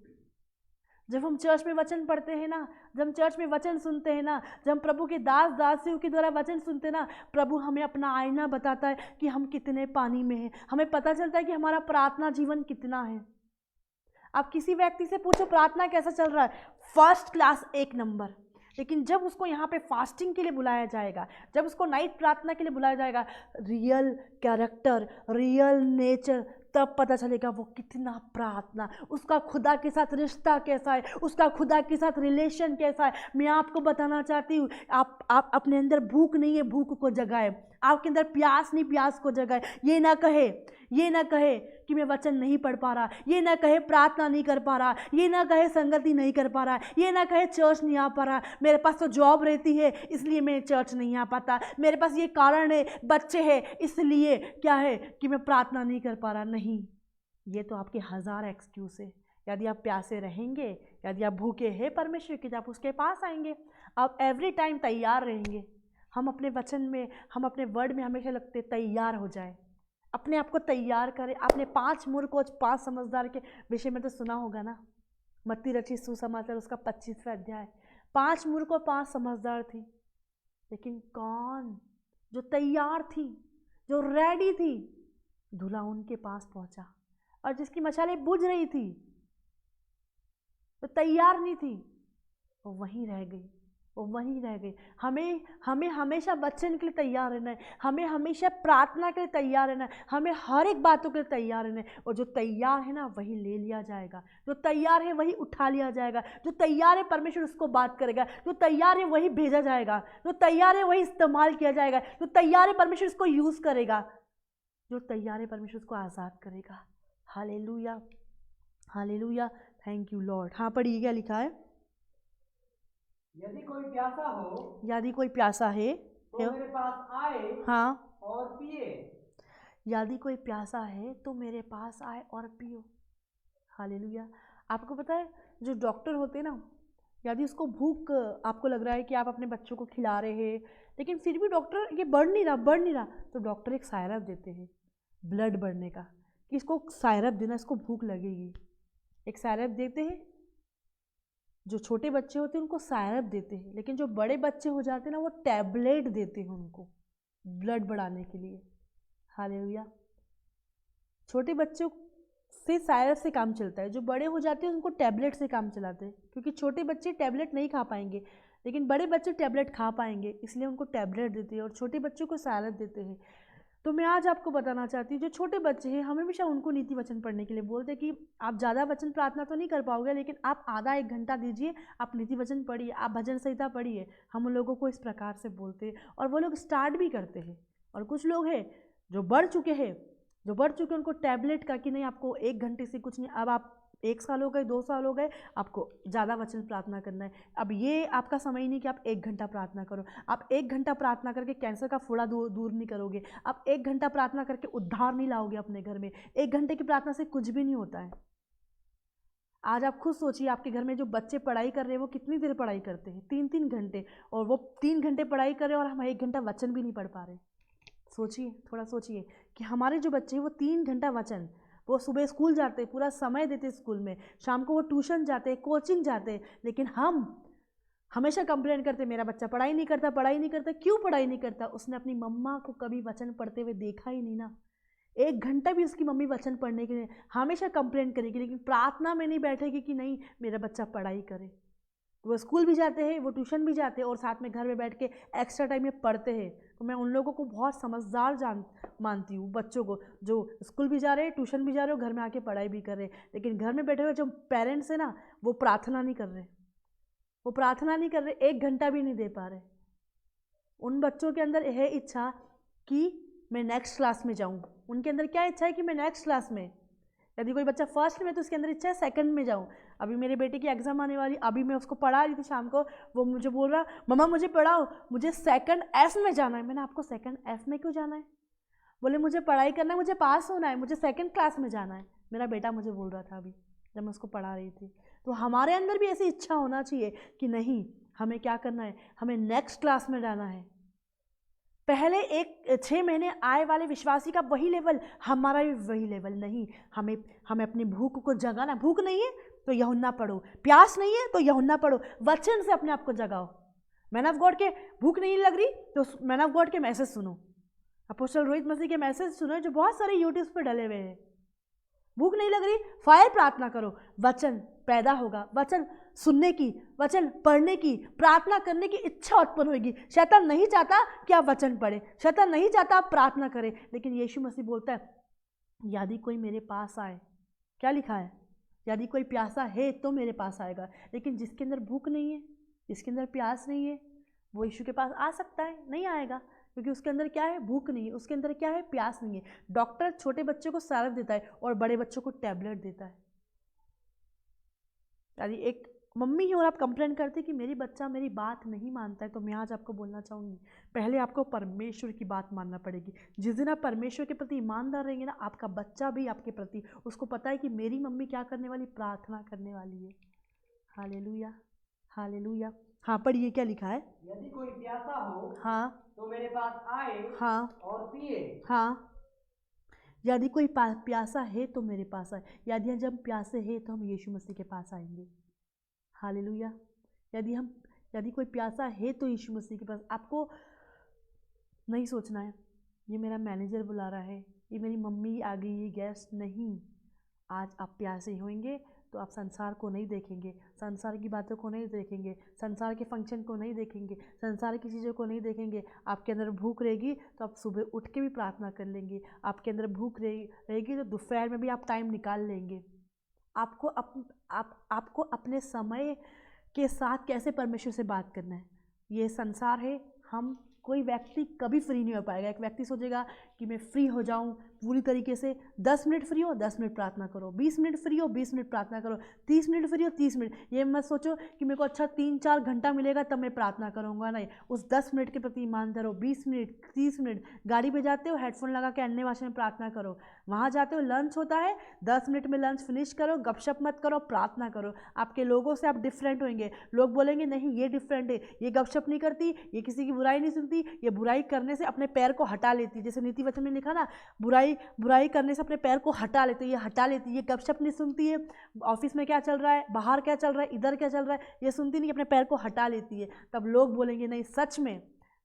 जब हम चर्च में वचन पढ़ते हैं ना, जब हम चर्च में वचन सुनते हैं ना, जब हम प्रभु के दास दासियों के द्वारा वचन सुनते हैं ना, प्रभु हमें अपना आईना बताता है कि हम कितने पानी में हैं। हमें पता चलता है कि हमारा प्रार्थना जीवन कितना है। आप किसी व्यक्ति से पूछो प्रार्थना कैसा चल रहा है, फर्स्ट क्लास, 1 नंबर। लेकिन जब उसको यहाँ पे फास्टिंग के लिए बुलाया जाएगा, जब उसको नाइट प्रार्थना के लिए बुलाया जाएगा, रियल कैरेक्टर, रियल नेचर, तब पता चलेगा वो कितना प्रार्थना, उसका खुदा के साथ रिश्ता कैसा है, उसका खुदा के साथ रिलेशन कैसा है। मैं आपको बताना चाहती हूँ, आप अपने अंदर भूख नहीं है, भूख को जगाए। आपके अंदर प्यास नहीं, प्यास को जगाए। ये ना कहे कि मैं वचन नहीं पढ़ पा रहा, ये ना कहे प्रार्थना नहीं कर पा रहा, ये ना कहे संगति नहीं कर पा रहा, ये ना कहे चर्च नहीं आ पा रहा, मेरे पास तो जॉब रहती है इसलिए मैं चर्च नहीं आ पाता, मेरे पास ये कारण है, बच्चे हैं इसलिए क्या है कि मैं प्रार्थना नहीं कर पा रहा। नहीं, ये तो आपके 1000 एक्सक्यूज है। यदि आप प्यासे रहेंगे, यदि आप भूखे हैं परमेश्वर के, आप उसके पास आएंगे, आप एवरी टाइम तैयार रहेंगे। हम अपने वचन में, हम अपने वर्ड में हमेशा लगते तैयार हो जाए, अपने आप को तैयार करें। आपने 5 मूर्ख और 5 समझदार के विषय में तो सुना होगा ना, मत्ती रचित सुसमाचार उसका 25वां अध्याय। 5 मूर्ख और 5 समझदार थी, लेकिन कौन जो तैयार थी, जो रेडी थी, दूल्हा उनके पास पहुंचा, और जिसकी मशालें बुझ रही थी, तो तैयार नहीं थी, वो वहीं रह गई, वो वहीं रह गई। हमें हमेशा वचन के लिए तैयार रहना है, हमें हमेशा प्रार्थना के लिए तैयार रहना है, हमें हर एक बातों के लिए तैयार रहना है। और जो तैयार है ना वही ले लिया जाएगा, जो तैयार है वही उठा लिया जाएगा, जो तैयार है परमेश्वर उसको बात करेगा, जो तैयार है वही भेजा जाएगा, जो तैयार है वही इस्तेमाल किया जाएगा, जो तैयार है परमेश्वर उसको यूज़ करेगा, जो तैयार है परमेश्वर उसको आज़ाद करेगा। Hallelujah, hallelujah, thank you Lord. हाँ पढ़िए, क्या लिखा है? यदि कोई प्यासा हो, यदि कोई प्यासा है तो मेरे पास आए हाँ, और पिए। यदि कोई प्यासा है तो मेरे पास आए और पियो। हालेलुया। आपको पता है जो डॉक्टर होते हैं ना, यदि उसको भूख, आपको लग रहा है कि आप अपने बच्चों को खिला रहे हैं, लेकिन फिर भी डॉक्टर ये बढ़ नहीं रहा, तो डॉक्टर एक सायरप देते हैं ब्लड बढ़ने का, कि इसको सायरप देना, इसको भूख लगेगी, एक सायरप देते हैं। जो छोटे बच्चे होते हैं उनको सायरप देते हैं, लेकिन जो बड़े बच्चे हो जाते हैं ना, वो टैबलेट देते हैं उनको ब्लड बढ़ाने के लिए। हालेलुया। छोटे बच्चों से सायरप से काम चलता है, जो बड़े हो जाते हैं उनको टैबलेट से काम चलाते हैं, क्योंकि छोटे बच्चे टैबलेट नहीं खा पाएंगे, लेकिन बड़े बच्चे टैबलेट खा पाएंगे, इसलिए उनको टैबलेट देते हैं और छोटे बच्चों को सायरप देते हैं। तो मैं आज आपको बताना चाहती हूँ, जो छोटे बच्चे हैं हम हमेशा उनको नीति वचन पढ़ने के लिए बोलते हैं कि आप ज़्यादा वचन प्रार्थना तो नहीं कर पाओगे, लेकिन आप आधा 1 घंटा दीजिए, आप नीति वचन पढ़िए, आप भजन संहिता पढ़िए। हम उन लोगों को इस प्रकार से बोलते हैं और वो लोग स्टार्ट भी करते हैं। और कुछ लोग हैं जो बढ़ चुके उनको टैबलेट का कि नहीं, आपको 1 घंटे से कुछ नहीं, अब आप 1 साल हो गए, 2 साल हो गए, आपको ज़्यादा वचन प्रार्थना करना है। अब ये आपका समय नहीं कि आप 1 घंटा प्रार्थना करो। आप 1 घंटा प्रार्थना करके कैंसर का फोड़ा दूर नहीं करोगे। आप 1 घंटा प्रार्थना करके उद्धार नहीं लाओगे अपने घर में। 1 घंटे की प्रार्थना से कुछ भी नहीं होता है। आज आप खुद सोचिए, आपके घर में जो बच्चे पढ़ाई कर रहे हैं वो कितनी देर पढ़ाई करते हैं? 3-3 घंटे। और वो 3 घंटे पढ़ाई कर रहे हैं और हम 1 घंटा वचन भी नहीं पढ़ पा रहे। सोचिए, थोड़ा सोचिए कि हमारे जो बच्चे हैं वो 3 घंटा वचन, वो सुबह स्कूल जाते हैं, पूरा समय देते हैं स्कूल में, शाम को वो ट्यूशन जाते हैं, कोचिंग जाते हैं, लेकिन हम हमेशा कंप्लेन करते मेरा बच्चा पढ़ाई नहीं करता, पढ़ाई नहीं करता। क्यों पढ़ाई नहीं करता? उसने अपनी मम्मा को कभी वचन पढ़ते हुए देखा ही नहीं ना। 1 घंटा भी उसकी मम्मी वचन पढ़ने के लिए हमेशा कंप्लेन करेगी, लेकिन प्रार्थना में नहीं बैठेगी कि नहीं मेरा बच्चा पढ़ाई करे। वो स्कूल भी जाते हैं, वो ट्यूशन भी जाते हैं और साथ में घर में बैठ के एक्स्ट्रा टाइम में पढ़ते हैं। तो मैं उन लोगों को बहुत समझदार मानती हूँ, बच्चों को जो स्कूल भी जा रहे हैं, ट्यूशन भी जा रहे हो, घर में आके पढ़ाई भी कर रहे हैं। लेकिन घर में बैठे हुए जो पेरेंट्स हैं ना, वो प्रार्थना नहीं कर रहे, वो प्रार्थना नहीं कर रहे, 1 घंटा भी नहीं दे पा रहे। उन बच्चों के अंदर है इच्छा कि मैं नेक्स्ट क्लास में जाऊँ। उनके अंदर क्या इच्छा है कि मैं नेक्स्ट क्लास में, यदि कोई बच्चा फर्स्ट में तो उसके अंदर इच्छा है सेकंड में जाऊँ। अभी मेरे बेटे की एग्ज़ाम आने वाली, अभी मैं उसको पढ़ा रही थी शाम को, वो मुझे बोल रहा मम्मा मुझे पढ़ाओ, मुझे सेकंड एफ में जाना है। मैंने आपको सेकंड एफ में क्यों जाना है? बोले मुझे पढ़ाई करना है, मुझे पास होना है, मुझे सेकंड क्लास में जाना है। मेरा बेटा मुझे बोल रहा था अभी जब मैं उसको पढ़ा रही थी। तो हमारे अंदर भी ऐसी इच्छा होना चाहिए कि नहीं हमें क्या करना है, हमें नेक्स्ट क्लास में जाना है। पहले 6 महीने आए वाले विश्वासी का वही लेवल, हमारा भी वही लेवल नहीं। हमें अपनी भूख को जगाना। भूख नहीं है तो यूहन्ना पढ़ो, प्यास नहीं है तो यूहन्ना पढ़ो, वचन से अपने आप को जगाओ। मैन ऑफ गॉड के भूख नहीं लग रही तो मैन ऑफ गॉड के मैसेज सुनो, अपोस्टल रोहित मसीह के मैसेज सुनो जो बहुत सारे यूट्यूब पर डले हुए हैं। भूख नहीं लग रही, फायर प्रार्थना करो, वचन पैदा होगा, वचन सुनने की, वचन पढ़ने की, प्रार्थना करने की इच्छा उत्पन्न होगी। शैतान नहीं चाहता कि आप वचन पढ़े, शैतान नहीं चाहता आप प्रार्थना करें, लेकिन यीशु मसीह बोलता है यदि कोई मेरे पास आए, क्या लिखा है? यदि कोई प्यासा है तो मेरे पास आएगा। लेकिन जिसके अंदर भूख नहीं है, जिसके अंदर प्यास नहीं है, वो यीशु के पास आ सकता है? नहीं आएगा, क्योंकि उसके अंदर क्या है? भूख नहीं है। उसके अंदर क्या है? प्यास नहीं है। डॉक्टर छोटे बच्चों को सैलड देता है और बड़े बच्चों को टैबलेट देता है। यदि एक मम्मी हो और आप कंप्लेन करते कि मेरी बच्चा मेरी बात नहीं मानता है, तो मैं आज आपको बोलना चाहूँगी पहले आपको परमेश्वर की बात मानना पड़ेगी। जिस दिन आप परमेश्वर के प्रति ईमानदार रहेंगे ना, आपका बच्चा भी आपके प्रति, उसको पता है कि मेरी मम्मी क्या करने वाली, प्रार्थना करने वाली है। Hallelujah, hallelujah. हाँ पढ़िए क्या लिखा है? यदि कोई प्यासा हो हाँ तो मेरे पास आए हाँ और पिए। हाँ। यदि कोई प्यासा है तो मेरे पास आए। यदि जब प्यासे हैं तो हम यीशु मसीह के पास आएंगे। हालेलुया। यदि कोई प्यासा है तो यीशु मसीह के पास। आपको नहीं सोचना है ये मेरा मैनेजर बुला रहा है, ये मेरी मम्मी आ गई, ये गेस्ट नहीं। आज आप प्यासे होंगे तो आप संसार को नहीं देखेंगे, संसार की बातों को नहीं देखेंगे, संसार के फंक्शन को नहीं देखेंगे, संसार की चीज़ों को नहीं देखेंगे। आपके अंदर भूख रहेगी तो आप सुबह उठ के भी प्रार्थना कर लेंगे। आपके अंदर भूख रहेगी तो दोपहर में भी आप टाइम निकाल लेंगे। आपको अपने समय के साथ कैसे परमेश्वर से बात करना है। ये संसार है, हम कोई व्यक्ति कभी फ्री नहीं हो पाएगा। एक व्यक्ति सोचेगा कि मैं फ्री हो जाऊं पूरी तरीके से, 10 मिनट फ्री हो 10 मिनट प्रार्थना करो, 20 मिनट फ्री हो 20 मिनट प्रार्थना करो, 30 मिनट फ्री हो 30 मिनट। ये मत सोचो कि मेरे को अच्छा 3-4 घंटा मिलेगा तब मैं प्रार्थना करूँगा, नहीं। उस 10 मिनट के प्रति ईमानदार हो। 20 मिनट 30 मिनट गाड़ी पे जाते हो हेडफोन लगा के अन्य भाषा में प्रार्थना करो। वहाँ जाते हो लंच होता है, 10 मिनट में लंच फिनिश करो, गपशप मत करो, प्रार्थना करो। आपके लोगों से आप डिफरेंट होंगे। लोग बोलेंगे नहीं ये डिफरेंट है, ये गपशप नहीं करती, ये किसी की बुराई नहीं सुनती, ये बुराई करने से अपने पैर को हटा लेती। जैसे नीति वचन में लिखा ना, बुराई करने से अपने पैर को हटा लेती, ये हटा लेती, ये गपशप नहीं सुनती है। ऑफिस में क्या चल रहा है, बाहर क्या चल रहा है, इधर क्या चल रहा है, ये सुनती नहीं, अपने पैर को हटा लेती है। तब लोग बोलेंगे नहीं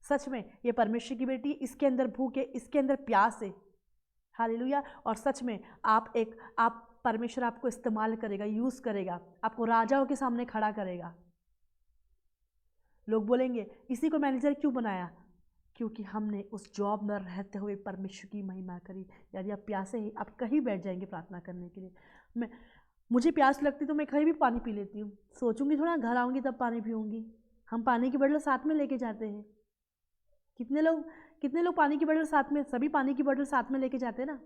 सच में ये परमेश्वर की बेटी, इसके अंदर भूख है, इसके अंदर प्यास है। हालेलुया। और सच में आप परमेश्वर आपको इस्तेमाल करेगा, यूज़ करेगा, आपको राजाओं के सामने खड़ा करेगा। लोग बोलेंगे इसी को मैनेजर क्यों बनाया? क्योंकि हमने उस जॉब में रहते हुए परमेश्वर की महिमा करी। यदि आप प्यासे हैं, आप कहीं बैठ जाएंगे प्रार्थना करने के लिए। मुझे प्यास लगती तो मैं कहीं भी पानी पी लेती हूँ, सोचूंगी थोड़ा घर आऊँगी तब पानी पीऊँगी। हम पानी की बोतल साथ में लेके जाते हैं। कितने लोग पानी की बोतल साथ में, सभी पानी की बोतल साथ में लेके जाते हैं ना।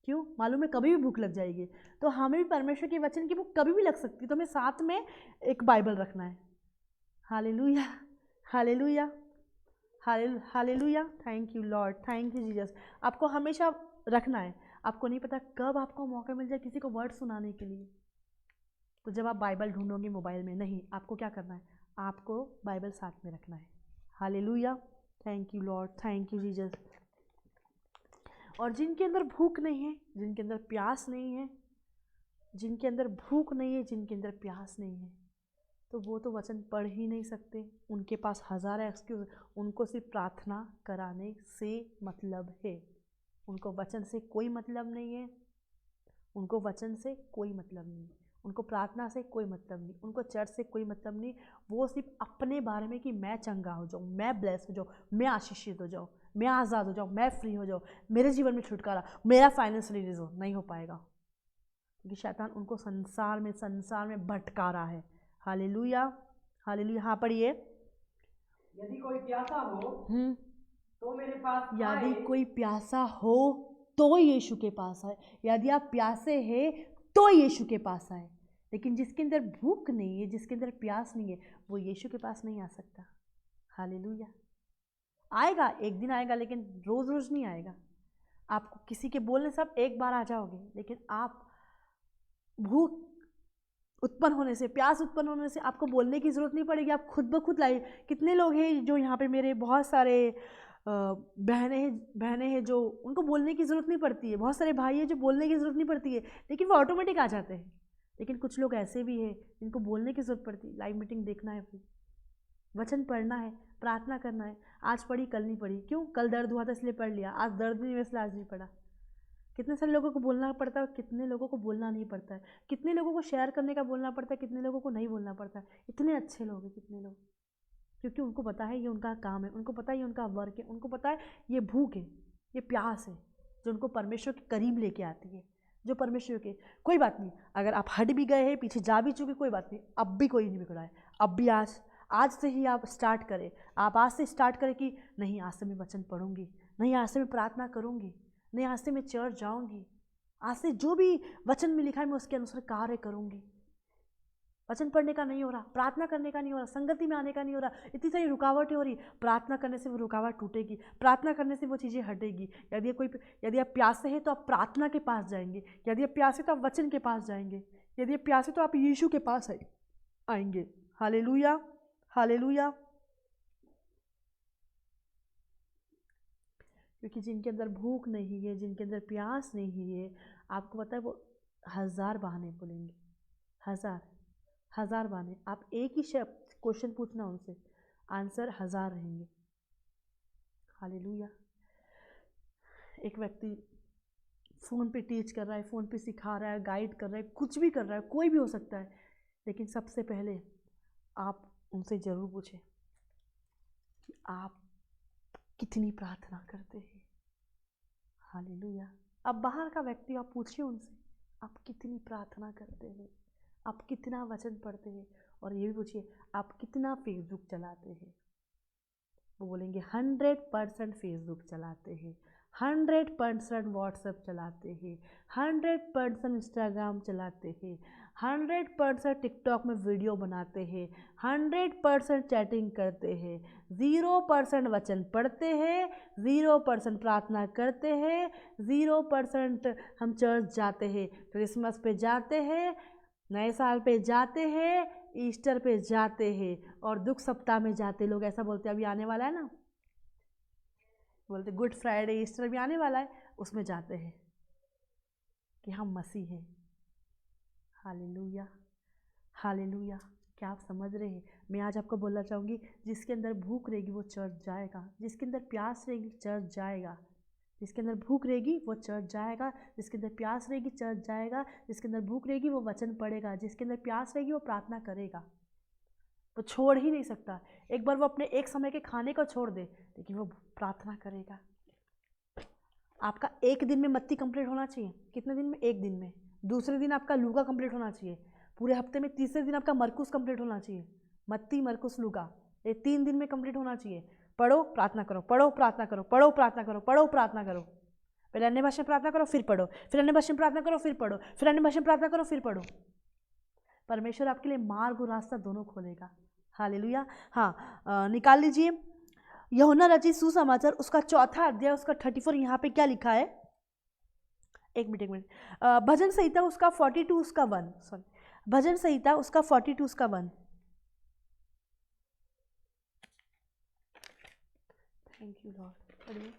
क्यों? मालूम है कभी भी भूख लग जाएगी। तो हमें भी परमेश्वर के वचन की भूख कभी भी लग सकती है, तो हमें साथ में एक बाइबल रखना है। Hallelujah, hallelujah, hallelujah. Thank you Lord, thank you Jesus. आपको हमेशा रखना है। आपको नहीं पता कब आपको मौका मिल जाए किसी को वर्ड सुनाने के लिए। तो जब आप बाइबल ढूंढोगे मोबाइल में, नहीं, आपको क्या करना है? आपको बाइबल साथ में रखना है। Hallelujah, thank you Lord, thank you Jesus. और जिनके अंदर भूख नहीं है, जिनके अंदर प्यास नहीं है, जिनके अंदर भूख नहीं है, जिनके अंदर प्यास नहीं है, तो वो तो वचन पढ़ ही नहीं सकते, उनके पास हज़ार एक्सक्यूज, उनको सिर्फ प्रार्थना कराने से मतलब है, उनको वचन से कोई मतलब नहीं है, उनको वचन से कोई मतलब नहीं, उनको प्रार्थना से कोई मतलब नहीं, उनको चर्च से कोई मतलब नहीं। वो सिर्फ अपने बारे में कि मैं चंगा हो जाऊँ, मैं ब्लेस हो जाऊँ, मैं आशीषित हो जाऊँ, मैं आज़ाद हो जाऊँ, मैं फ्री हो जाऊँ, मेरे जीवन में छुटकारा, मेरा फाइनेंशियल रिलीज नहीं हो पाएगा, क्योंकि शैतान उनको संसार में भटका रहा है। Hallelujah, hallelujah. हाँ पढ़िए। यदि कोई प्यासा हो तो मेरे पास यदि आए। कोई प्यासा हो तो यीशु के पास आए। यदि आप प्यासे हैं तो यीशु के पास आए, लेकिन जिसके अंदर भूख नहीं है, जिसके अंदर प्यास नहीं है, वो यीशु के पास नहीं आ सकता। हालेलुया। आएगा, एक दिन आएगा, लेकिन रोज़ रोज़ नहीं आएगा। आपको किसी के बोलने से आप एक बार आ जाओगे, लेकिन आप भूख उत्पन्न होने से, प्यास उत्पन्न होने से आपको बोलने की ज़रूरत नहीं पड़ेगी, आप खुद ब खुद लाइए। कितने लोग हैं जो यहाँ पे, मेरे बहुत सारे बहनें हैं जो, उनको बोलने की ज़रूरत नहीं पड़ती है, बहुत सारे भाई हैं जो बोलने की ज़रूरत नहीं पड़ती है, लेकिन वो ऑटोमेटिक आ जाते हैं। लेकिन कुछ लोग ऐसे भी हैं जिनको बोलने की ज़रूरत पड़ती है। लाइव मीटिंग देखना है, फिर वचन पढ़ना है, प्रार्थना करना है। आज पढ़ी कल नहीं पढ़ी, क्यों? कल दर्द हुआ था इसलिए पढ़ लिया, आज दर्द नहीं हुआ इसलिए आज नहीं पढ़ा। कितने सारे लोगों को बोलना पड़ता है, कितने लोगों को बोलना नहीं पड़ता है, कितने लोगों को शेयर करने का बोलना पड़ता है, कितने लोगों को नहीं बोलना पड़ता है। इतने अच्छे लोग हैं कितने लोग, क्योंकि उनको पता है ये उनका काम है, उनको पता है ये उनका वर्क है, उनको पता है ये भूख है, ये प्यास है जो उनको परमेश्वर के करीब लेके आती है, जो परमेश्वर के। कोई बात नहीं, अगर आप हट भी गए हैं, पीछे जा भी चुके, कोई बात नहीं, अब भी कोई नहीं बिगड़ा है। अब भी आज से ही आप स्टार्ट करें, आप आज से स्टार्ट करें कि नहीं, आज से मैं वचन पढ़ूंगी, नहीं आज से मैं प्रार्थना करूंगी, नहीं आज से मैं चर्च जाऊंगी, आज से जो भी वचन में लिखा है मैं उसके अनुसार कार्य करूंगी। वचन पढ़ने का नहीं हो रहा, प्रार्थना करने का नहीं हो रहा, संगति में आने का नहीं हो रहा, इतनी सारी रुकावटें हो रही। प्रार्थना करने से वो रुकावट टूटेगी, प्रार्थना करने से वो चीज़ें हटेगी। यदि आप प्यासे हैं तो आप प्रार्थना के पास जाएंगे, यदि आप प्यासे तो आप वचन के पास जाएंगे, यदि आप प्यासे तो आप यीशु के पास आएंगे। Hallelujah, hallelujah. क्योंकि जिनके अंदर भूख नहीं है, जिनके अंदर प्यास नहीं है, आपको पता है वो हज़ार बहाने बोलेंगे, हज़ार बहाने। आप एक ही शब्द क्वेश्चन पूछना उनसे, आंसर 1000 रहेंगे। हालेलुया। एक व्यक्ति फ़ोन पे टीच कर रहा है, फ़ोन पे सिखा रहा है, गाइड कर रहा है, कुछ भी कर रहा है, कोई भी हो सकता है, लेकिन सबसे पहले आप उनसे ज़रूर पूछें कि आप कितनी प्रार्थना करते हैं। हालेलुया। अब बाहर का व्यक्ति, आप पूछिए उनसे आप कितनी प्रार्थना करते हैं, आप कितना वचन पढ़ते हैं, और ये भी पूछिए आप कितना फेसबुक चलाते हैं। वो बोलेंगे 100% फेसबुक चलाते हैं, 100% व्हाट्सएप चलाते हैं, 100% इंस्टाग्राम चलाते हैं, 100% टिकटॉक में वीडियो बनाते हैं, 100% चैटिंग करते हैं, 0% वचन पढ़ते हैं, 0% प्रार्थना करते हैं, 0% हम चर्च जाते हैं, क्रिसमस पे जाते हैं, नए साल पे जाते हैं, ईस्टर पे जाते हैं, और दुख सप्ताह में जाते। लोग ऐसा बोलते हैं, अभी आने वाला है ना, बोलते गुड फ्राइडे, ईस्टर भी आने वाला है, उसमें जाते हैं कि हम मसीह हैं। Hallelujah, hallelujah. क्या आप समझ रहे हैं? मैं आज आपको बोलना चाहूँगी, जिसके अंदर भूख रहेगी वो चर्च जाएगा, जिसके अंदर प्यास रहेगी चर्च जाएगा, जिसके अंदर भूख रहेगी वो चर्च जाएगा, जिसके अंदर प्यास रहेगी चर्च जाएगा, जिसके अंदर भूख रहेगी वो वचन पढ़ेगा, जिसके अंदर प्यास रहेगी वो प्रार्थना करेगा। वो छोड़ ही नहीं सकता। एक बार वो अपने एक समय के खाने को छोड़ दे, लेकिन वो प्रार्थना करेगा। आपका एक दिन में मत्ती कंप्लीट होना चाहिए। कितने दिन में? एक दिन में। दूसरे दिन आपका लूका कंप्लीट होना चाहिए। पूरे हफ्ते में तीसरे दिन आपका मरकुस कंप्लीट होना चाहिए। मत्ती, मरकुस, लूका, ये 3 दिन में कंप्लीट होना चाहिए। पढ़ो, प्रार्थना करो, पढ़ो, प्रार्थना करो, पढ़ो, प्रार्थना करो, पढ़ो, प्रार्थना करो। पहले अन्य भाषा में प्रार्थना करो, फिर पढ़ो, फिर अन्य भाषा में प्रार्थना करो, फिर पढ़ो, फिर अन्य भाषा में प्रार्थना करो, फिर पढ़ो। परमेश्वर आपके लिए मार्ग और रास्ता दोनों खोलेगा। हालेलुया। हाँ, निकाल लीजिए यूहन्ना रचित सुसमाचार, उसका 4था अध्याय, उसका 34। यहाँ पे क्या लिखा है? एक मिनट। भजन संहिता उसका 42 उसका 1, सॉरी, भजन संहिता उसका 42 उसका 1। Thank you Lord. पढ़िए।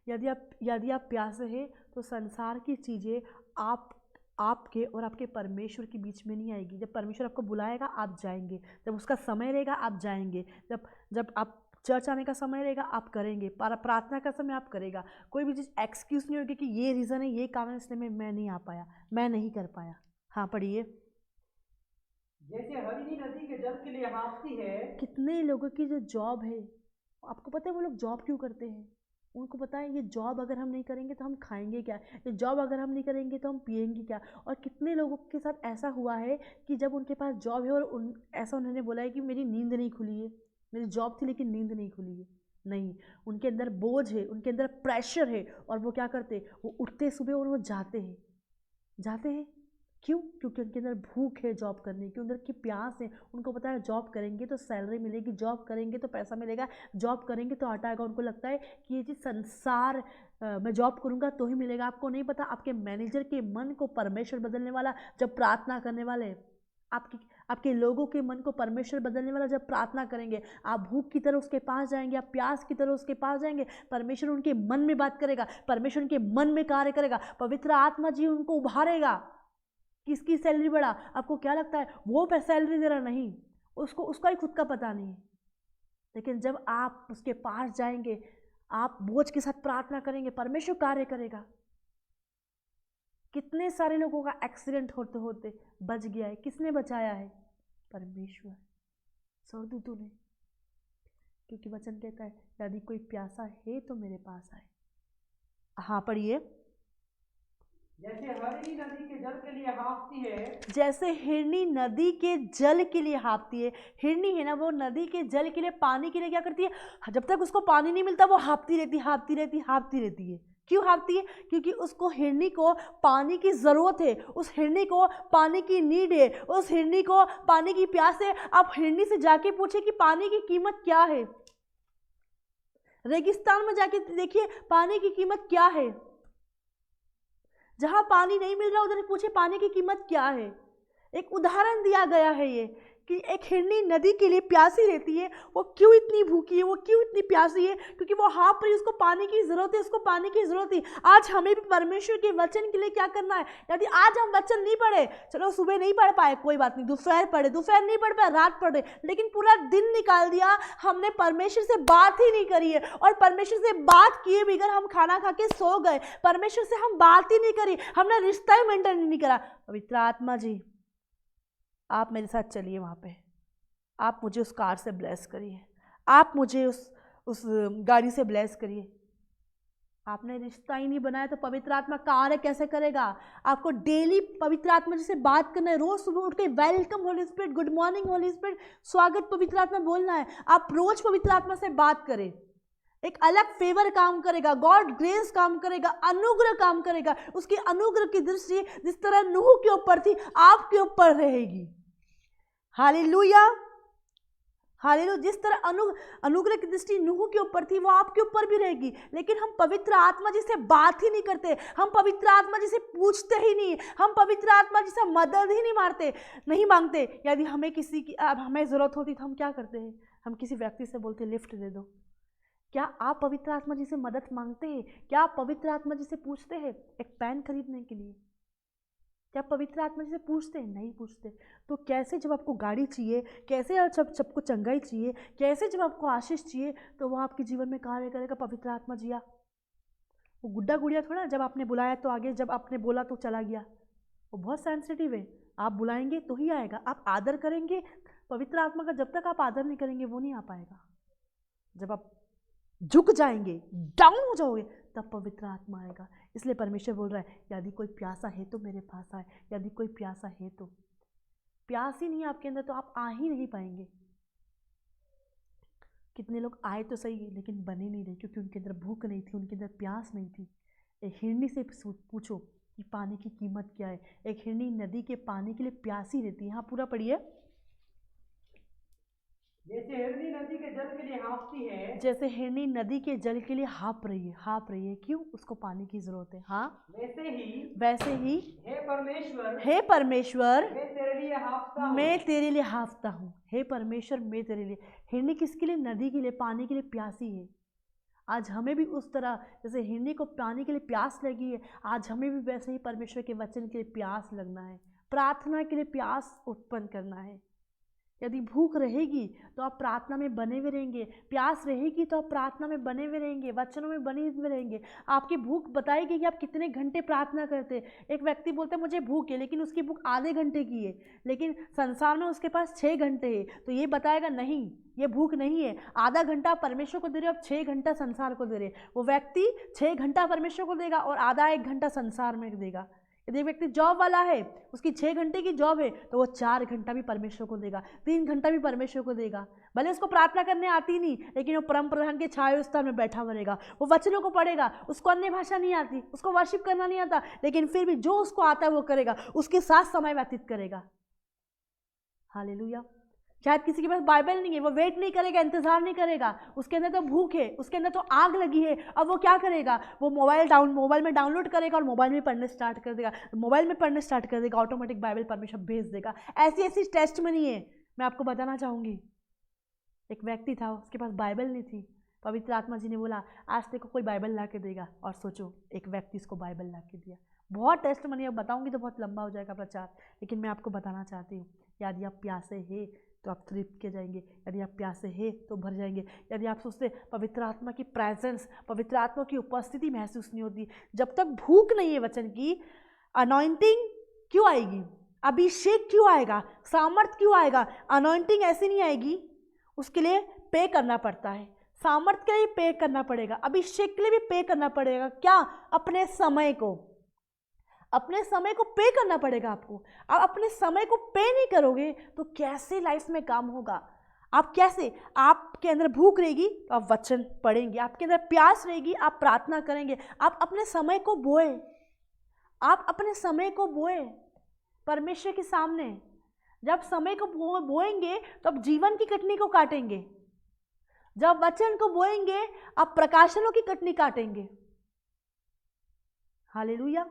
यदि आप प्यासे हैं तो संसार की चीज़ें आप आपके और आपके परमेश्वर के बीच में नहीं आएगी। जब परमेश्वर आपको बुलाएगा आप जाएंगे, जब उसका समय रहेगा आप जाएंगे, जब आप चर्च आने का समय रहेगा आप करेंगे, प्रार्थना का समय आप करेगा। कोई भी चीज़ एक्सक्यूज़ नहीं होगी कि ये रीज़न है, ये कारण इसलिए मैं नहीं आ पाया, मैं नहीं कर पाया। हाँ पढ़िए। जैसे हरिणी नदी के जल के लिए हाँफती है। कितने लोगों की जो जॉब है, आपको पता है वो लोग जॉब क्यों करते हैं? उनको पता है ये जॉब अगर हम नहीं करेंगे तो हम खाएंगे क्या, ये जॉब अगर हम नहीं करेंगे तो हम पिएंगे क्या। और कितने लोगों के साथ ऐसा हुआ है कि जब उनके पास जॉब है और ऐसा उन्होंने बोला है कि मेरी नींद नहीं खुली है, मेरी जॉब थी लेकिन नींद नहीं खुली है। नहीं, उनके अंदर बोझ है, उनके अंदर प्रेशर है, और वो क्या करते, वो उठते सुबह और वो जाते हैं। क्यों? क्योंकि उनके अंदर भूख है जॉब करने की, अंदर की प्यास है। उनको पता है जॉब करेंगे तो सैलरी मिलेगी, जॉब करेंगे तो पैसा मिलेगा, जॉब करेंगे तो आटा आएगा। उनको लगता है कि ये चीज़ संसार मैं जॉब करूंगा तो ही मिलेगा। आपको नहीं पता आपके मैनेजर के मन को परमेश्वर बदलने वाला जब प्रार्थना करने वाले, आपके लोगों के मन को परमेश्वर बदलने वाला जब प्रार्थना करेंगे, आप भूख की तरह उसके पास जाएंगे, आप प्यास की तरह उसके पास जाएंगे, परमेश्वर उनके मन में बात करेगा, परमेश्वर उनके मन में कार्य करेगा, पवित्र आत्मा जी उनको उभारेगा। किसकी सैलरी बढ़ा? आपको क्या लगता है वो सैलरी दे रहा? नहीं, उसका ही खुद का पता नहीं। लेकिन जब आप उसके पास जाएंगे, आप बोझ के साथ प्रार्थना करेंगे, परमेश्वर कार्य करेगा। कितने सारे लोगों का एक्सीडेंट होते होते बच गया है, किसने बचाया है? परमेश्वर, स्वर्गदूतों ने। क्योंकि वचन कहता है यदि कोई प्यासा है तो मेरे पास आए। हाँ पढ़िए। जैसे हरिणी नदी के जल के लिए हाँफती है। जैसे हिरनी नदी के जल के लिए हाँफती है। हिरनी है ना, वो नदी के जल के लिए, पानी के लिए क्या करती है? जब तक उसको पानी नहीं मिलता वो हाँफती रहती है। क्यों हाँफती है? क्योंकि उसको, हिरनी को पानी की ज़रूरत है, उस हिरनी को पानी की नीड है, उस हिरनी को पानी की प्यास है। आप हिरनी से जाके पूछे कि पानी की कीमत क्या है, रेगिस्तान में जाके देखिए पानी की कीमत क्या है। जहां पानी नहीं मिल रहा उधर पूछे पानी की कीमत क्या है। एक उदाहरण दिया गया है ये कि एक हिरनी नदी के लिए प्यासी रहती है। वो क्यों इतनी भूखी है, वो क्यों इतनी प्यासी है? क्योंकि वो हाँफ रही, उसको पानी की जरूरत है, उसको पानी की जरूरत है। आज हमें भी परमेश्वर के वचन के लिए क्या करना है? यदि आज हम वचन नहीं पढ़े, चलो सुबह नहीं पढ़ पाए कोई बात नहीं, दोपहर पढ़े, दोपहर नहीं पढ़ पाए रात पढ़े, लेकिन पूरा दिन निकाल दिया, हमने परमेश्वर से बात ही नहीं करी है। और परमेश्वर से बात किए बगैर हम खाना खा के सो गए, परमेश्वर से हम बात ही नहीं करी, हमने रिश्ता ही मेंटेन नहीं करा। पवित्र आत्मा जी आप मेरे साथ चलिए वहाँ पे, आप मुझे उस कार से ब्लेस करिए, आप मुझे उस गाड़ी से ब्लेस करिए। आपने रिश्ता ही नहीं बनाया तो पवित्र आत्मा कार्य कैसे करेगा? आपको डेली पवित्र आत्मा जी से बात करना है। रोज सुबह उठ के welcome Holi spirit, good morning Holi spirit, स्वागत पवित्र आत्मा बोलना है। आप रोज पवित्र आत्मा से बात करें, एक अलग फेवर काम करेगा, गॉड ग्रेस काम करेगा, अनुग्रह काम करेगा। उसकी अनुग्रह की दृष्टि जिस तरह नूह के ऊपर थी आपके ऊपर रहेगी। Hallelujah, hallelujah. जिस तरह अनुग्रह की दृष्टि नूह के ऊपर थी वो आपके ऊपर भी रहेगी। लेकिन हम पवित्र आत्मा जी से बात ही नहीं करते, हम पवित्र आत्मा जी से पूछते ही नहीं, हम पवित्र आत्मा जी से मदद ही नहीं मांगते। यदि हमें किसी की हमें जरूरत होती तो हम क्या करते हैं? हम किसी व्यक्ति से बोलते लिफ्ट दे दो। क्या आप पवित्र आत्मा जी से मदद मांगते हैं? क्या आप पवित्र आत्मा जी से पूछते हैं एक पेन खरीदने के लिए? क्या पवित्र आत्मा जी से पूछते हैं? नहीं पूछते। तो कैसे जब आपको गाड़ी चाहिए, कैसे जब सबको चंगाई चाहिए, कैसे जब आपको आशीष चाहिए, तो वो आपके जीवन में कार्य करेगा पवित्र आत्मा जी। वो गुड्डा गुड़िया थोड़ा, जब आपने बुलाया तो आगे, जब आपने बोला तो चला गया। वो बहुत सेंसिटिव है, आप बुलाएंगे तो ही आएगा, आप आदर करेंगे पवित्र आत्मा का। जब तक आप आदर नहीं करेंगे वो नहीं आ पाएगा। जब आप झुक जाएंगे, डाउन हो जाओगे, तब पवित्र आत्मा आएगा। इसलिए परमेश्वर बोल रहा है यदि कोई प्यासा है तो मेरे पास आए, यदि कोई प्यासा है तो। प्यास ही नहीं आपके अंदर तो आप आ ही नहीं पाएंगे। कितने लोग आए तो सही लेकिन बने नहीं रहे, क्योंकि उनके अंदर भूख नहीं थी, उनके अंदर प्यास नहीं थी। एक हिरनी से पूछो कि पानी की कीमत क्या है। एक हिरनी नदी के पानी के लिए प्यासी रहती है। हाँ पूरा पढ़िए। जैसे हिरनी नदी के जल के लिए हाँफती है। जैसे हिरनी नदी के जल के लिए हाँप रही है। क्यों? उसको पानी की जरूरत है। हाँ वैसे ही हे परमेश्वर मैं तेरे लिए हाँफता हूँ। मैं तेरे लिए हाँफता हूँ। हे परमेश्वर मैं तेरे लिए। हिरनी किसके लिए? नदी के लिए, पानी के लिए प्यासी है। आज हमें भी उस तरह जैसे हिरनी को पानी के लिए प्यास लगी है, आज हमें भी वैसे ही परमेश्वर के वचन के लिए प्यास लगना है, प्रार्थना के लिए प्यास उत्पन्न करना है। यदि भूख रहेगी तो आप प्रार्थना में बने हुए रहेंगे, प्यास रहेगी तो आप प्रार्थना में बने हुए रहेंगे, वचनों में बने हुए रहेंगे। आपकी भूख बताएगी कि आप कितने घंटे प्रार्थना करते हैं। एक व्यक्ति बोलता है मुझे भूख है, लेकिन उसकी भूख आधे घंटे की है, लेकिन संसार में उसके पास 6 घंटे है, तो ये बताएगा नहीं ये भूख नहीं है। आधा घंटा परमेश्वर को दे रहे हो, अब 6 घंटा संसार को दे रहे। वो व्यक्ति 6 घंटा परमेश्वर को देगा और आधा 1 घंटा संसार में देगा। यदि व्यक्ति जॉब वाला है, उसकी 6 घंटे की जॉब है, तो वो 4 घंटा भी परमेश्वर को देगा, 3 घंटा भी परमेश्वर को देगा। भले उसको प्रार्थना करने आती नहीं, लेकिन वो परम प्रधान के छाया स्थान में बैठा रहेगा, वो वचनों को पढ़ेगा। उसको अन्य भाषा नहीं आती, उसको वर्शिप करना नहीं आता, लेकिन फिर भी जो उसको आता है वो करेगा, उसके साथ समय व्यतीत करेगा। हालेलुया। शायद किसी के पास बाइबल नहीं है, वो वेट नहीं करेगा, इंतजार नहीं करेगा, उसके अंदर तो भूख है, उसके अंदर तो आग लगी है। अब वो क्या करेगा, वो मोबाइल में डाउनलोड करेगा और मोबाइल में पढ़ने स्टार्ट कर देगा, ऑटोमेटिक बाइबल परमेश्वर भेज देगा। ऐसी टेस्ट में नहीं है। मैं आपको बताना चाहूँगी, एक व्यक्ति था, उसके पास बाइबल नहीं थी। पवित्र आत्मा जी ने बोला आज तेरे को कोई बाइबल ला के देगा, और सोचो एक व्यक्ति इसको बाइबल ला के दिया। बहुत टेस्ट मनी, अब बताऊँगी तो बहुत लंबा हो जाएगा प्रचार, लेकिन मैं आपको बताना चाहती हूँ, यदि आप प्यासे हैं तो आप तृप्त के जाएंगे, यदि आप प्यासे हैं तो भर जाएंगे। यदि आप सोचते पवित्र आत्मा की प्रेजेंस, पवित्र आत्मा की उपस्थिति महसूस नहीं होती, जब तक भूख नहीं है वचन की, अनॉइंटिंग क्यों आएगी, अभिषेक क्यों आएगा, सामर्थ क्यों आएगा? अनॉइंटिंग ऐसे नहीं आएगी, उसके लिए पे करना पड़ता है, सामर्थ के लिए पे करना पड़ेगा, अभिषेक के लिए भी पे करना पड़ेगा। क्या? अपने समय को, अपने समय को पे करना पड़ेगा आपको। आप अपने समय को पे नहीं करोगे तो कैसे लाइफ में काम होगा? आप कैसे? आपके अंदर भूख रहेगी तो आप वचन पढ़ेंगे, आपके अंदर प्यास रहेगी आप प्रार्थना करेंगे। आप अपने समय को बोए, आप अपने समय को बोए परमेश्वर के सामने। जब समय को बोएंगे तो आप जीवन की कटनी को काटेंगे, जब वचन को बोएंगे आप प्रकाशनों की कटनी काटेंगे। हालेलुया।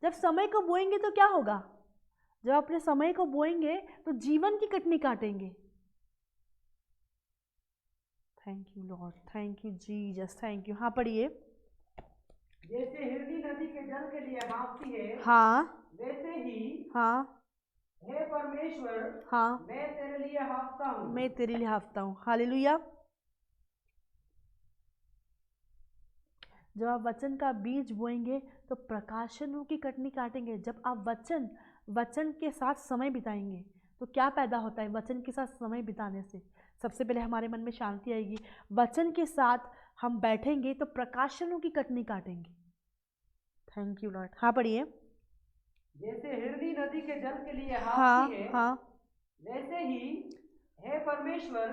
जब समय को बोएंगे तो क्या होगा? जब अपने समय को बोएंगे तो जीवन की कटनी काटेंगे। Thank you Lord, thank you Jesus, thank you. हाँ पढ़िए। जैसे हिरनी नदी के जल के लिए हाँफती है, हाँ वैसे ही हाँ हे परमेश्वर, हाँ मैं तेरे लिए हाँफता हूँ। मैं तेरे लिए हाँफता हूँ। हालेलुया। जब आप वचन का बीज बोएंगे तो प्रकाशनों की कटनी काटेंगे। जब आप वचन के साथ समय बिताएंगे तो क्या पैदा होता है? वचन के साथ समय बिताने से सबसे पहले हमारे मन में शांति आएगी। वचन के साथ हम बैठेंगे तो प्रकाशनों की कटनी काटेंगे। Thank you Lord. हाँ पढ़िए। जैसे हिरनी नदी के जल के लिए हाँ हाँफती है, हाँ वैसे ही हे परमेश्वर,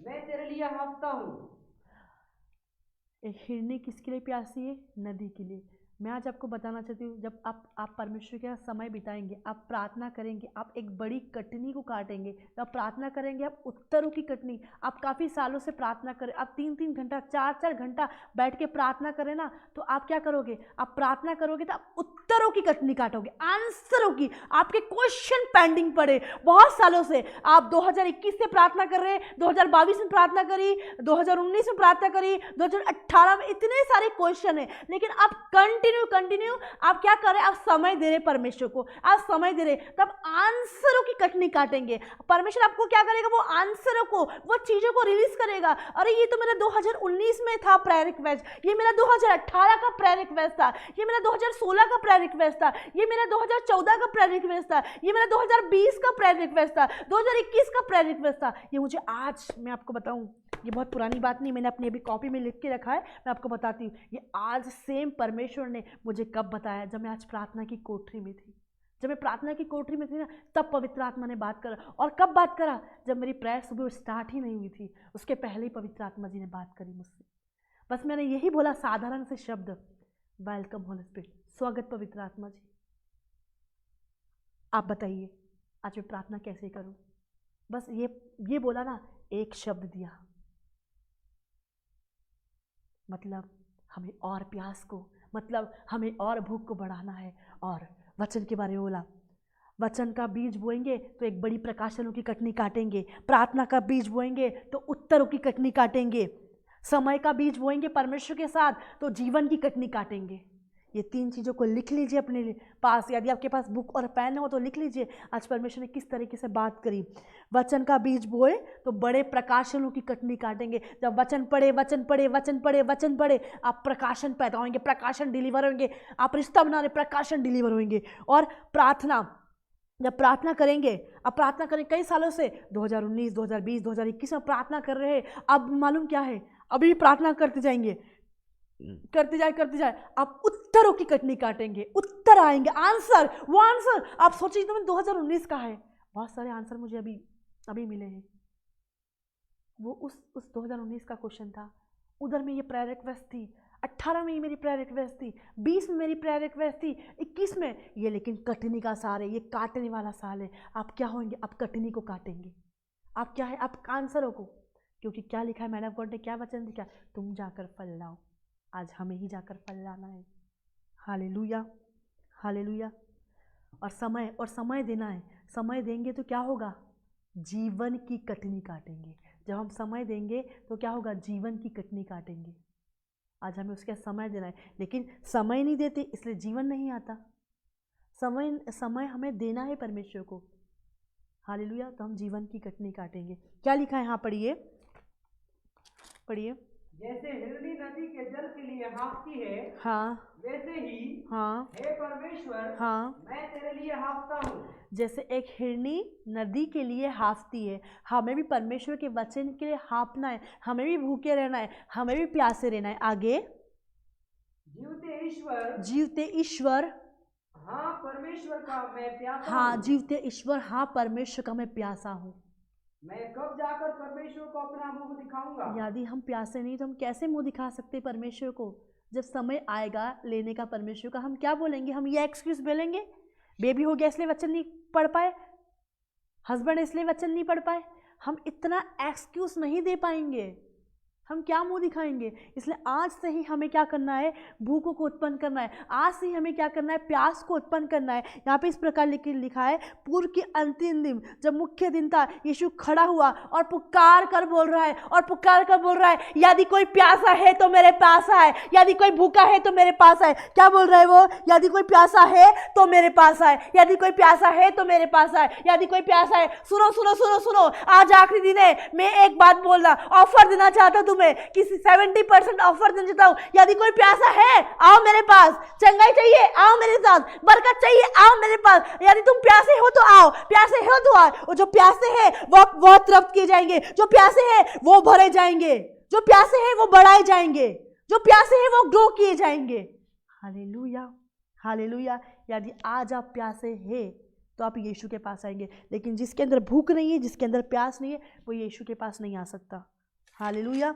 मैं तेरे लिए हाँफता हूँ। एक हिरनी किसके लिए प्यासी है? नदी के लिए। मैं आज आपको बताना चाहती हूँ, जब आप परमेश्वर के साथ समय बिताएंगे, आप प्रार्थना करेंगे, आप एक बड़ी कटनी को काटेंगे। जब आप प्रार्थना करेंगे, आप उत्तरों की कटनी, आप काफ़ी सालों से प्रार्थना करें, आप 3-3 घंटा 4-4 घंटा बैठ के प्रार्थना करें ना, तो आप क्या करोगे? आप प्रार्थना करोगे तो आप उत्तरों की कटनी काटोगे, आंसरों की। आपके क्वेश्चन पेंडिंग पड़े बहुत सालों से, आप 2021 से प्रार्थना कर रहे हैं, 2022 में प्रार्थना करी, 2019 में प्रार्थना करी, 2018 में, इतने सारे क्वेश्चन है, लेकिन आप कंटिन्यू आप क्या कर रहे हैं? आप समय दे रहे परमेश्वर को, आप समय दे रहे, तब आंसरों की कटनी काटेंगे। परमेश्वर आपको क्या करेगा? वो आंसरों को, वो चीजों को रिलीज करेगा। अरे ये तो मेरा 2019 में था प्रेयर रिक्वेस्ट, ये मेरा 2018 का प्रेयर रिक्वेस्ट था, ये मेरा 2016 का प्रेयर रिक्वेस्ट था, ये मेरा 2014 का प्रेयर रिक्वेस्ट था, ये मेरा 2020 का प्रेयर रिक्वेस्ट था, 2021 का प्रेयर रिक्वेस्ट था। ये मुझे आज, मैं आपको बताऊं, ये बहुत पुरानी बात नहीं, मैंने अपनी अभी कॉपी में लिख के रखा है, मैं आपको बताती हूँ। ये आज सेम परमेश्वर ने मुझे कब बताया? जब मैं आज प्रार्थना की कोठरी में थी। जब मैं प्रार्थना की कोठरी में थी ना, तब पवित्र आत्मा ने बात करा। और कब बात करा? जब मेरी प्रेयर सुबह स्टार्ट ही नहीं हुई थी, उसके पहले ही पवित्र आत्मा जी ने बात करी मुझसे। बस मैंने यही बोला, साधारण से शब्द, वेलकम होली स्पिरिट, स्वागत पवित्र आत्मा जी, आप बताइए आज मैं प्रार्थना कैसे करूं? बस ये बोला ना, एक शब्द दिया, मतलब हमें और प्यास को, मतलब हमें और भूख को बढ़ाना है। और वचन के बारे में बोला, वचन का बीज बोएंगे तो एक बड़ी प्रकाशनों की कटनी काटेंगे, प्रार्थना का बीज बोएंगे तो उत्तरों की कटनी काटेंगे, समय का बीज बोएंगे परमेश्वर के साथ तो जीवन की कटनी काटेंगे। ये 3 चीज़ों को लिख लीजिए अपने पास। यदि आपके पास बुक और पेन हो तो लिख लीजिए आज परमेश्वर ने किस तरीके से बात करी। वचन का बीज बोए तो बड़े प्रकाशनों की कटनी काटेंगे। जब वचन पढ़े वचन पढ़े वचन पढ़े वचन पढ़े, आप प्रकाशन पैदा होंगे, प्रकाशन डिलीवर होंगे। आप रिश्ता बना रहे, प्रकाशन डिलीवर होंगे। और प्रार्थना, जब प्रार्थना करेंगे, अब प्रार्थना करें कई सालों से 2019, 2020, 2021 में प्रार्थना कर रहे हैं। अब मालूम क्या है, अभी भी प्रार्थना करते जाएंगे, करते जाए आप उत्तरों की कटनी काटेंगे। उत्तर आएंगे, आंसर, वो आंसर आप सोचिए तो 2019 का है। बहुत सारे आंसर मुझे अभी मिले हैं। वो उस 2019 का क्वेश्चन था। उधर में ये प्रेयर रिक्वेस्ट थी, 18 में ये मेरी प्रेयर रिक्वेस्ट थी, 20 में मेरी प्रेयर रिक्वेस्ट थी, 21 में ये। लेकिन कटनी का साल है, ये काटने वाला साल है। आप क्या होंगे? आप कटनी को काटेंगे। आप क्या है? आप आंसरों को। क्योंकि क्या लिखा है, मैन ऑफ गॉड ने क्या वचन दिया? तुम जाकर फल लाओ। आज हमें ही जाकर फल लाना है। Hallelujah, hallelujah. और समय देना है। समय देंगे तो क्या होगा? जीवन की कटनी काटेंगे। जब हम समय देंगे तो क्या होगा? जीवन की कटनी काटेंगे। आज हमें उसका समय देना है, लेकिन समय नहीं देते इसलिए जीवन नहीं आता। समय हमें देना है परमेश्वर को। हालेलुया। तो हम जीवन की कटनी काटेंगे। क्या लिखा है यहाँ? पढ़िए। जैसे हिरनी नदी के जल के लिए हाँफती है, हाँ, वैसे ही हाँ, हे परमेश्वर, हाँ। मैं तेरे लिए हाँफता हूँ। जैसे एक हिरनी नदी के लिए हाँफती है, हमें भी परमेश्वर के वचन के लिए हाँफना है। हमें भी भूखे रहना है, हमें भी प्यासे रहना है। आगे, जीवते ईश्वर, हाँ परमेश्वर का मैं प्यासा हाँ, हूँ। जीवते ईश्वर, हाँ परमेश्वर का मैं प्यासा हूँ। मैं कब जाकर परमेश्वर को अपना मुंह दिखाऊंगा? यदि हम प्यासे नहीं तो हम कैसे मुंह दिखा सकते परमेश्वर को? जब समय आएगा लेने का परमेश्वर का, हम क्या बोलेंगे? हम ये एक्सक्यूज बोलेंगे, बेबी हो गया इसलिए वचन नहीं पढ़ पाए, हस्बैंड इसलिए वचन नहीं पढ़ पाए। हम इतना एक्सक्यूज नहीं दे पाएंगे। हम क्या मुंह दिखाएंगे? इसलिए आज से ही हमें क्या करना है? भूख को उत्पन्न करना है। आज से ही हमें क्या करना है? प्यास को उत्पन्न करना है। यहाँ पे इस प्रकार लिखा है, पूर्व के अंतिम दिन जब मुख्य दिन था, यीशु खड़ा हुआ और पुकार कर बोल रहा है, यदि कोई प्यासा है तो मेरे पास आए, यदि कोई भूखा है तो मेरे पास आए। क्या बोल रहा है वो? यदि कोई प्यासा है तो मेरे पास आए, यदि कोई प्यासा है तो मेरे पास आए, यदि कोई प्यासा है। सुनो सुनो सुनो सुनो, आज आखिरी दिन है। मैं एक बात बोलना, ऑफर देना चाहता हूं तुम्हें, किसी 70% ऑफर देना चाहता हूं। यदि कोई प्यासा है, आओ मेरे पास। चंगाई चाहिए, आओ मेरे साथ। बरकत चाहिए, आओ मेरे पास। यदि तुम प्यासे हो तो आओ, प्यासे हो तो आओ। और जो प्यासे हैं वो तृप्त किए जाएंगे, जो प्यासे हैं वो भरे जाएंगे, जो प्यासे हैं वो बढ़ाए जाएंगे, जो प्यासे हैं वो ग्रो किए जाएंगे। Hallelujah, hallelujah. यदि आज आप प्यासे हैं तो आप यीशु के पास आएंगे, लेकिन जिसके अंदर भूख नहीं है, जिसके अंदर प्यास नहीं है, वो यीशु के पास नहीं आ सकता। हालेलुया।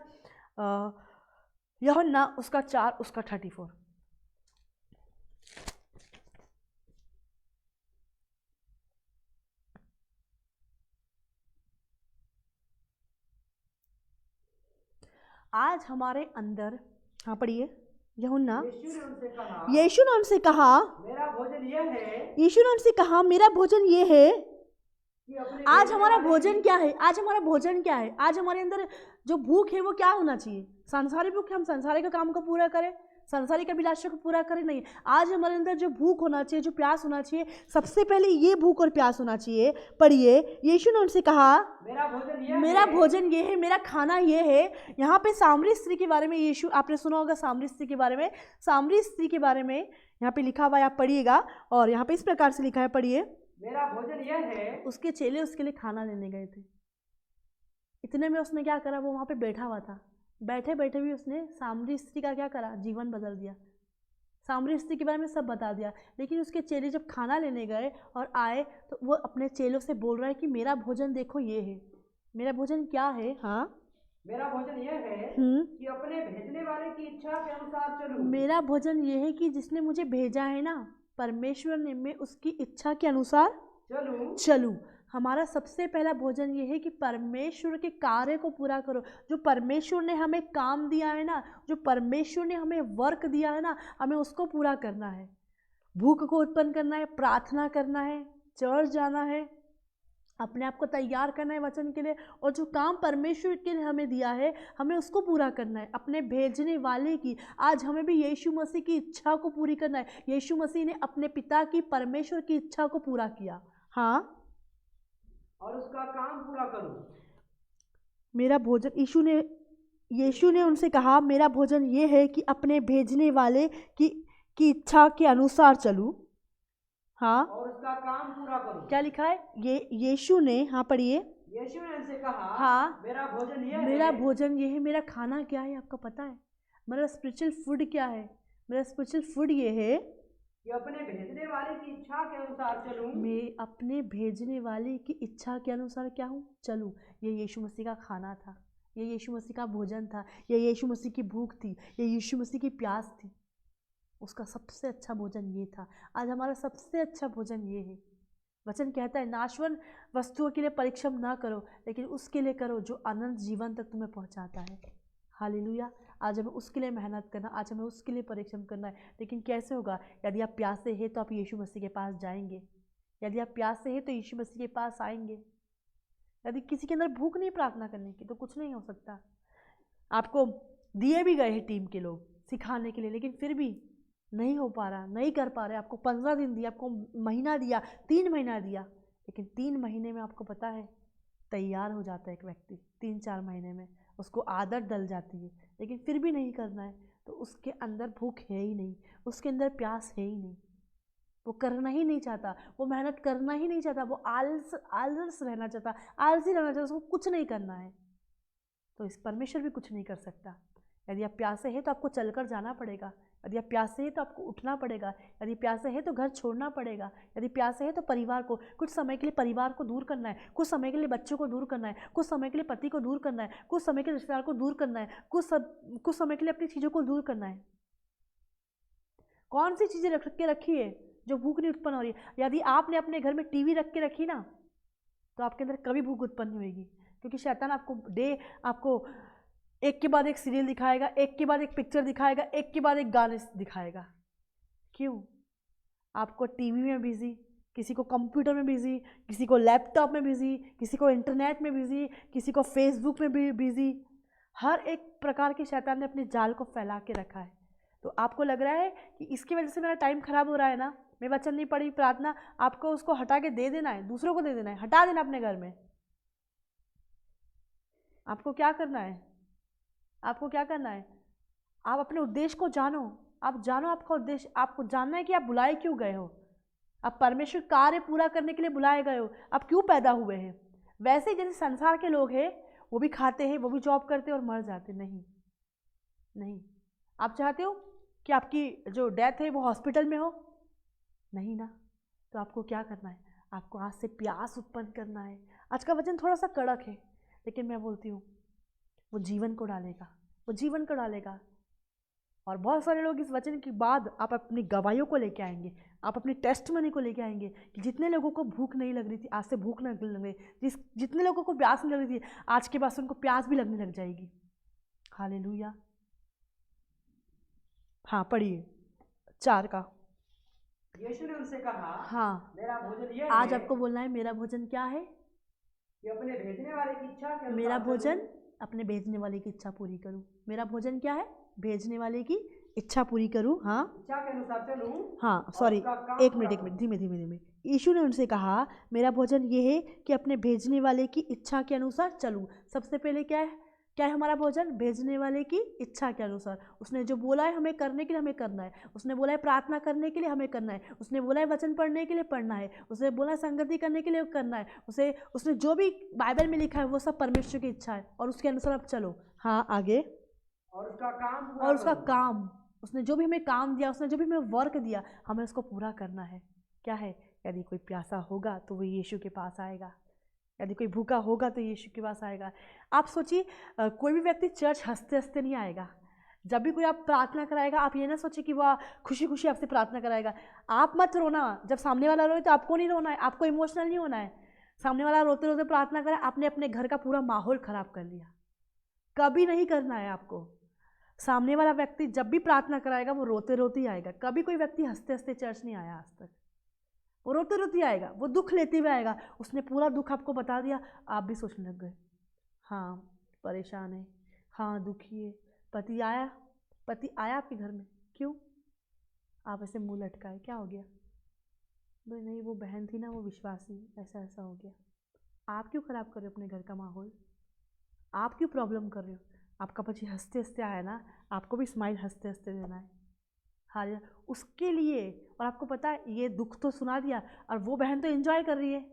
यूहन्ना उसका 4 उसका 34। आज हमारे अंदर, हाँ पढ़िए, यूहन्ना, यीशु ने उनसे कहा, मेरा भोजन यह है। यीशु ने उनसे कहा, मेरा भोजन ये है। आज हमारा भोजन क्या है? आज हमारा भोजन क्या है? आज हमारे अंदर जो भूख है वो क्या होना चाहिए? संसारी भूख, हम संसारी का काम को पूरा करें, संसारी का अभिलाषा को पूरा करें? नहीं। आज हमारे अंदर जो भूख होना चाहिए, जो प्यास होना चाहिए, सबसे पहले ये भूख और प्यास होना चाहिए। पढ़िए, यीशु ने उनसे कहा, मेरा भोजन ये है, मेरा खाना ये है। यहाँ पे सामरी स्त्री के बारे में यीशु, आपने सुना होगा सामरी स्त्री के बारे में। सामरी स्त्री के बारे में यहाँ पे लिखा हुआ है, आप पढ़िएगा। और यहाँ पे इस प्रकार से लिखा है, पढ़िए, मेरा भोजन यह है। उसके चेले उसके लिए खाना लेने गए थे। इतने में उसने क्या करा? वो वहाँ पे बैठा हुआ था। बैठे बैठे भी उसने सामरी स्त्री का क्या करा? जीवन बदल दिया। सामरी स्त्री के बारे में सब बता दिया। लेकिन उसके चेले जब खाना लेने गए और आए तो वो अपने चेलों से बोल रहा है कि मेरा भोजन देखो ये है। मेरा भोजन क्या है? हाँ, मेरा भोजन यह है कि अपने भेजने वाले की इच्छा के अनुसार चलूं। मेरा भोजन यह है कि जिसने मुझे भेजा है ना, परमेश्वर ने, मैं उसकी इच्छा के अनुसार चलूं। हमारा सबसे पहला भोजन ये है कि परमेश्वर के कार्य को पूरा करो। जो परमेश्वर ने हमें काम दिया है ना, जो परमेश्वर ने हमें वर्क दिया है ना, हमें उसको पूरा करना है। भूख को उत्पन्न करना है, प्रार्थना करना है, चर्च जाना है, अपने आप को तैयार करना है वचन के लिए, और जो काम परमेश्वर के लिए हमें दिया है हमें उसको पूरा करना है, अपने भेजने वाले की। आज हमें भी यीशु मसीह की इच्छा को पूरी करना है। यीशु मसीह ने अपने पिता की, परमेश्वर की इच्छा को पूरा किया। हाँ, और उसका काम पूरा करूं। मेरा भोजन, यीशु ने उनसे कहा मेरा भोजन ये है कि अपने भेजने वाले की इच्छा के अनुसार चलूं। हाँ, और उसका काम पूरा करूं। क्या लिखा है? ये यीशु ने, हाँ पढ़िए। यीशु ने उनसे कहा, हाँ, मेरा भोजन ये मेरा है। भोजन ये है। मेरा खाना क्या है आपको पता है? मेरा स्पिरिचुअल फूड क्या है? मेरा स्पिरिचुअल फूड ये है कि अपने भेजने वाले की इच्छा के अनुसार चलूं। मैं अपने भेजने वाले की इच्छा के अनुसार क्या हूँ? चलूँ। ये यीशु मसीह का खाना था, ये यीशु मसीह का भोजन था, ये यीशु मसीह की भूख थी, ये यीशु मसीह की प्यास थी। उसका सबसे अच्छा भोजन ये था। आज हमारा सबसे अच्छा भोजन ये है। वचन कहता है नाशवान वस्तुओं के लिए परिश्रम ना करो, लेकिन उसके लिए करो जो अनंत जीवन तक तुम्हें पहुंचाता है। हालेलुया। आज हमें उसके लिए मेहनत करना, आज हमें उसके लिए परिश्रम करना है। लेकिन कैसे होगा? यदि आप प्यासे हैं तो आप यीशु मसीह के पास जाएंगे, यदि आप प्यासे हैं तो यीशु मसीह के पास आएंगे। यदि किसी के अंदर भूख नहीं प्रार्थना करने की तो कुछ नहीं हो सकता। आपको दिए भी गए हैं टीम के लोग सिखाने के लिए, लेकिन फिर भी नहीं हो पा रहा, नहीं कर पा रहे। आपको 15 दिन दिया, आपको महीना दिया, 3 महीना दिया, लेकिन 3 महीने में आपको पता है तैयार हो जाता है एक व्यक्ति। 3-4 महीने में उसको आदत डल जाती है, लेकिन फिर भी नहीं करना है तो उसके अंदर भूख है ही नहीं, उसके अंदर प्यास है ही नहीं। वो करना ही नहीं चाहता, वो मेहनत करना ही नहीं चाहता, वो आलस रहना चाहता, आलसी रहना चाहता, उसको कुछ नहीं करना है। तो इस परमेश्वर भी कुछ नहीं कर सकता। यदि आप प्यासे हैं तो आपको चलकर जाना पड़ेगा, यदि आप प्यासे हैं तो आपको उठना पड़ेगा, यदि प्यासे हैं तो घर छोड़ना पड़ेगा, यदि प्यासे हैं तो परिवार को कुछ समय के लिए परिवार को दूर करना है, कुछ समय के लिए बच्चों को दूर करना है, कुछ समय के लिए पति को दूर करना है, कुछ समय के लिए रिश्तेदार को दूर करना है, कुछ समय के लिए अपनी चीज़ों को दूर करना है। कौन सी चीज़ें रख के रखी है जो भूख नहीं उत्पन्न हो रही है? यदि आपने अपने घर में टीवी रख के रखी ना तो आपके अंदर कभी भूख उत्पन्न नहीं होगी, क्योंकि शैतान आपको एक के बाद एक सीरियल दिखाएगा, एक के बाद एक पिक्चर दिखाएगा, एक के बाद एक गाने दिखाएगा। क्यों? आपको टीवी में बिजी, किसी को कंप्यूटर में बिजी, किसी को लैपटॉप में बिजी, किसी को इंटरनेट में बिजी, किसी को फेसबुक में भी बिजी। हर एक प्रकार के शैतान ने अपने जाल को फैला के रखा है। तो आपको लग रहा है कि इसकी वजह से मेरा टाइम खराब हो रहा है ना, मैं वचन नहीं पढ़ी, प्रार्थना, आपको उसको हटा के दे देना है, दूसरों को दे देना है, हटा देना अपने घर में। आपको क्या करना है? आपको क्या करना है? आप अपने उद्देश्य को जानो। आप जानो आपका उद्देश्य, आपको जानना है कि आप बुलाए क्यों गए हो। आप परमेश्वर कार्य पूरा करने के लिए बुलाए गए हो। आप क्यों पैदा हुए हैं? वैसे ही जैसे संसार के लोग हैं, वो भी खाते हैं, वो भी जॉब करते हैं और मर जाते। नहीं नहीं, आप चाहते हो कि आपकी जो डेथ है वो हॉस्पिटल में हो? नहीं ना। तो आपको क्या करना है? आपको आज से प्यास उत्पन्न करना है। आज का वचन थोड़ा सा कड़क है, लेकिन मैं बोलती हूँ वो जीवन को डालेगा, वो जीवन को डालेगा। और बहुत सारे लोग इस वचन के बाद आप अपनी गवाहियों को लेके आएंगे, आप अपनी टेस्टमनी को लेके आएंगे कि जितने लोगों को भूख नहीं लग रही थी आज से भूख नहीं लग रही, जितने लोगों को प्यास नहीं लग रही थी आज के बाद से उनको प्यास भी लगने लग जाएगी। हालेलुया। हाँ पढ़िए 4 का। यीशु ने उनसे कहा, हाँ, मेरा भोजन ये आज है आपको बोलना है मेरा भोजन क्या है? कि अपने भेजने वाले की इच्छा के अनुसार मेरा भोजन चलूं। अपने भेजने वाले की इच्छा पूरी करूं। मेरा भोजन क्या है? भेजने वाले की इच्छा पूरी करूं। हाँ इच्छा के अनुसार चलूं। हाँ, और सॉरी, उसका काम एक पूरा मिनट करूं। धीमे धीमे धीमे। यीशु ने उनसे कहा मेरा भोजन ये है कि अपने भेजने वाले की इच्छा के अनुसार चलूं। सबसे पहले क्या है हमारा भोजन? भेजने वाले की इच्छा के अनुसार। उसने जो बोला है हमें करने के लिए हमें करना है, उसने बोला है प्रार्थना करने के लिए हमें करना है, उसने बोला है वचन पढ़ने के लिए पढ़ना है, उसने बोला है संगति करने के लिए करना है, उसने जो भी बाइबल में लिखा है वो सब परमेश्वर की इच्छा है और उसके अनुसार आप चलो। हाँ आगे। और उसका काम पूरा और उसका करूं। काम, उसने जो भी हमें काम दिया, उसने जो भी हमें वर्क दिया, हमें उसको पूरा करना है। क्या है? यदि कोई प्यासा होगा तो वो यीशु के पास आएगा, यदि कोई भूखा होगा तो यीशु के पास आएगा। आप सोचिए कोई भी व्यक्ति चर्च हंसते हंसते नहीं आएगा। जब भी कोई आप प्रार्थना कराएगा आप ये ना सोचिए कि वह खुशी खुशी आपसे प्रार्थना कराएगा। आप मत रोना, जब सामने वाला रोए तो आपको नहीं रोना है, आपको इमोशनल नहीं होना है। सामने वाला रोते रोते प्रार्थना करे, आपने अपने घर का पूरा माहौल खराब कर लिया। कभी नहीं करना है आपको। सामने वाला व्यक्ति जब भी प्रार्थना कराएगा वो रोते रोते ही आएगा। कभी कोई व्यक्ति हंसते हंसते चर्च नहीं आया आज तक। वो रोते रोते आएगा, वो दुख लेते हुए आएगा। उसने पूरा दुख आपको बता दिया, आप भी सोचने लग गए, हाँ परेशान है, हाँ दुखी है। पति आया आपके घर में, क्यों? आप ऐसे मुंह लटकाए, क्या हो गया? बोले नहीं वो बहन थी ना, वो विश्वासी, ऐसा ऐसा हो गया। आप क्यों खराब कर रहे हो अपने घर का माहौल? आप क्यों प्रॉब्लम कर रहे हो? आपका पति हंसते हंसते आया ना, आपको भी स्माइल हंसते हंसते देना है। हाँ उसके लिए। और आपको पता है ये दुख तो सुना दिया और वो बहन तो एंजॉय कर रही है।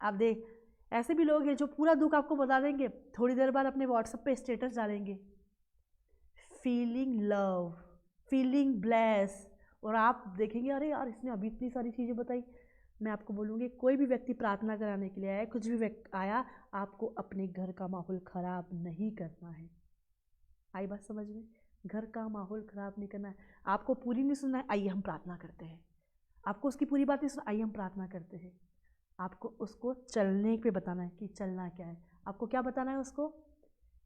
आप देख, ऐसे भी लोग हैं जो पूरा दुख आपको बता देंगे, थोड़ी देर बाद अपने व्हाट्सएप पे स्टेटस डालेंगे, फीलिंग लव, फीलिंग ब्लेस। और आप देखेंगे अरे यार इसने अभी इतनी सारी चीज़ें बताई। मैं आपको बोलूँगी कोई भी व्यक्ति प्रार्थना कराने के लिए आया, कुछ भी व्यक्ति आया, आपको अपने घर का माहौल ख़राब नहीं करना है। आई बात समझ में? घर का माहौल ख़राब नहीं करना है। आपको पूरी नहीं सुनना है, आइए हम प्रार्थना करते हैं। आपको उसकी पूरी बात नहीं सुनना, आइए हम प्रार्थना करते हैं। आपको उसको चलने पे बताना है कि चलना क्या है। आपको क्या बताना है उसको?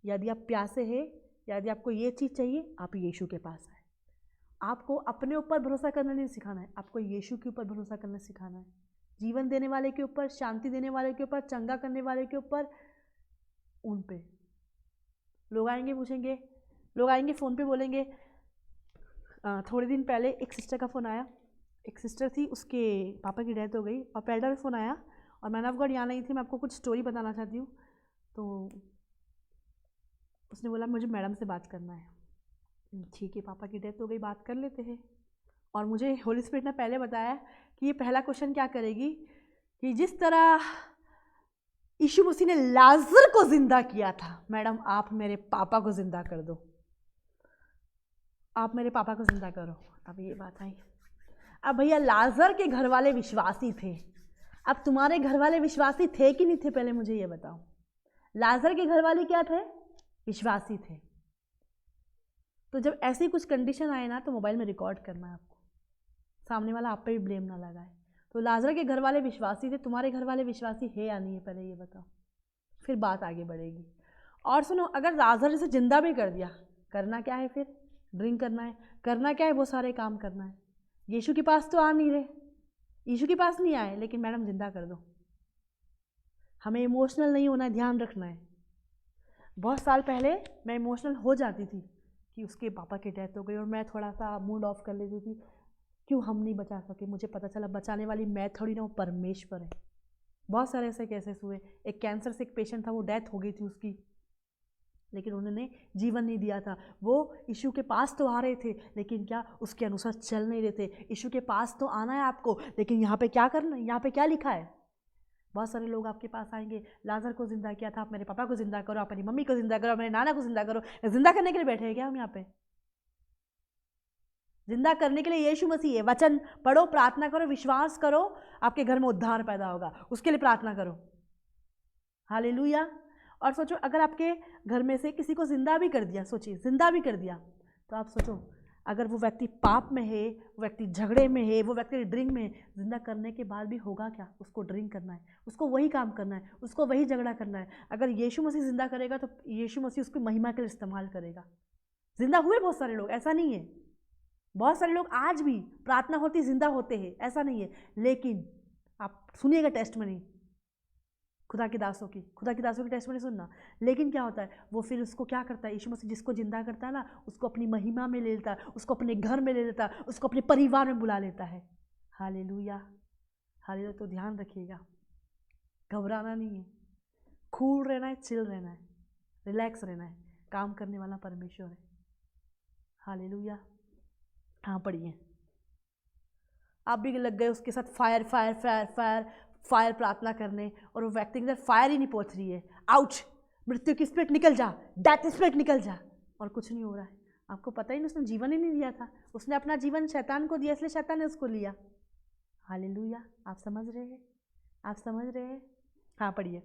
यदि आप प्यासे हैं, यदि आपको ये चीज़ चाहिए, आप यीशु के पास आए। आपको अपने ऊपर भरोसा करना नहीं सिखाना है, आपको यीशु के ऊपर भरोसा करना सिखाना है। जीवन देने वाले के ऊपर, शांति देने वाले के ऊपर, चंगा करने वाले के ऊपर, उन पे। लोग आएंगे पूछेंगे, लोग आएंगे फ़ोन पे बोलेंगे। थोड़े दिन पहले एक सिस्टर का फ़ोन आया, एक सिस्टर थी, उसके पापा की डेथ हो गई और पहले में फ़ोन आया और मैंने आपको यहाँ नहीं थी, मैं आपको कुछ स्टोरी बताना चाहती हूँ। तो उसने बोला मुझे मैडम से बात करना है। ठीक है, पापा की डेथ हो गई, बात कर लेते हैं। और मुझे होली स्पिरिट ने पहले बताया कि ये पहला क्वेश्चन क्या करेगी कि जिस तरह यीशु मसीह ने लाजर को जिंदा किया था, मैडम आप मेरे पापा को जिंदा कर दो, आप मेरे पापा को जिंदा करो। अब ये बात आई। अब भैया लाजर के घर वाले विश्वासी थे, अब तुम्हारे घर वाले विश्वासी थे कि नहीं थे, पहले मुझे ये बताओ। लाजर के घर वाले क्या थे? विश्वासी थे। तो जब ऐसी कुछ कंडीशन आए ना, तो मोबाइल में रिकॉर्ड करना है आपको, सामने वाला आप पे भी ब्लेम ना लगाए। तो लाजर के घर वाले विश्वासी थे, तुम्हारे घर वाले विश्वासी है या नहीं है, पहले ये बताओ, फिर बात आगे बढ़ेगी। और सुनो, अगर लाजर से जिंदा भी कर दिया, करना क्या है फिर? ड्रिंक करना है, करना क्या है? वो सारे काम करना है। यीशु के पास तो आ नहीं रहे, यीशु के पास नहीं आए, लेकिन मैडम जिंदा कर दो। हमें इमोशनल नहीं होना है, ध्यान रखना है। बहुत साल पहले मैं इमोशनल हो जाती थी कि उसके पापा की डेथ हो गई और मैं थोड़ा सा मूड ऑफ कर लेती थी, क्यों हम नहीं बचा सके। मुझे पता चला बचाने वाली मैं थोड़ी ना, वो परमेश्वर है। बहुत सारे ऐसे केसेस हुए। एक कैंसर से एक पेशेंट था, वो डेथ हो गई थी उसकी, लेकिन उन्होंने जीवन नहीं दिया था। वो यीशु के पास तो आ रहे थे, लेकिन क्या उसके अनुसार चल नहीं रहे थे। यीशु के पास तो आना है आपको, लेकिन यहाँ पे क्या करना है? यहाँ पे क्या लिखा है? बहुत सारे लोग आपके पास आएंगे, लाजर को जिंदा किया था, आप मेरे पापा को जिंदा करो, आप अपनी मम्मी को जिंदा करो, मेरे नाना को जिंदा करो। जिंदा करने के लिए बैठे हैं क्या हम यहाँ पे? जिंदा करने के लिए यीशु मसीह है। वचन पढ़ो, प्रार्थना करो, विश्वास करो, आपके घर में उद्धार पैदा होगा, उसके लिए प्रार्थना करो। हालेलुया। और सोचो, अगर आपके घर में से किसी को जिंदा भी कर दिया, सोचिए जिंदा भी कर दिया, तो आप सोचो अगर वो व्यक्ति पाप में है, वो व्यक्ति झगड़े में है, वो व्यक्ति ड्रिंक में है, जिंदा करने के बाद भी होगा क्या? उसको ड्रिंक करना है, उसको वही काम करना है, उसको वही झगड़ा करना है। अगर यीशु मसीह जिंदा करेगा तो यीशु मसीह उसकी महिमा के लिए इस्तेमाल करेगा। जिंदा हुए बहुत सारे लोग, ऐसा नहीं है। बहुत सारे लोग आज भी प्रार्थना होती जिंदा होते हैं, ऐसा नहीं है। लेकिन आप सुनिएगा टेस्टमनी खुदा के दासों की टेस्टमनी सुनना। लेकिन क्या होता है, वो फिर उसको क्या करता है? यीशु मसीह जिसको जिंदा करता है ना, उसको अपनी महिमा में ले लेता है, उसको अपने घर में ले लेता है, उसको अपने परिवार में बुला लेता है। Hallelujah, hallelujah. तो ध्यान रखिएगा, घबराना नहीं है, कूल रहना है, चिल रहना है, रिलैक्स रहना है। काम करने वाला परमेश्वर है। हालेलुया। हाँ पढ़िए। आप भी लग गए उसके साथ fire fire fire fire fire प्रार्थना करने, और वो व्यक्ति के अंदर फायर ही नहीं पहुंच रही है। आउट, मृत्यु की स्पिरिट निकल जा, डेथ स्पिरिट निकल जा, और कुछ नहीं हो रहा है। आपको पता ही नहीं, उसने जीवन ही नहीं दिया था, उसने अपना जीवन शैतान को दिया, इसलिए शैतान ने उसको लिया। हालेलुया। आप समझ रहे हैं? आप समझ रहे हैं? हाँ पढ़िए।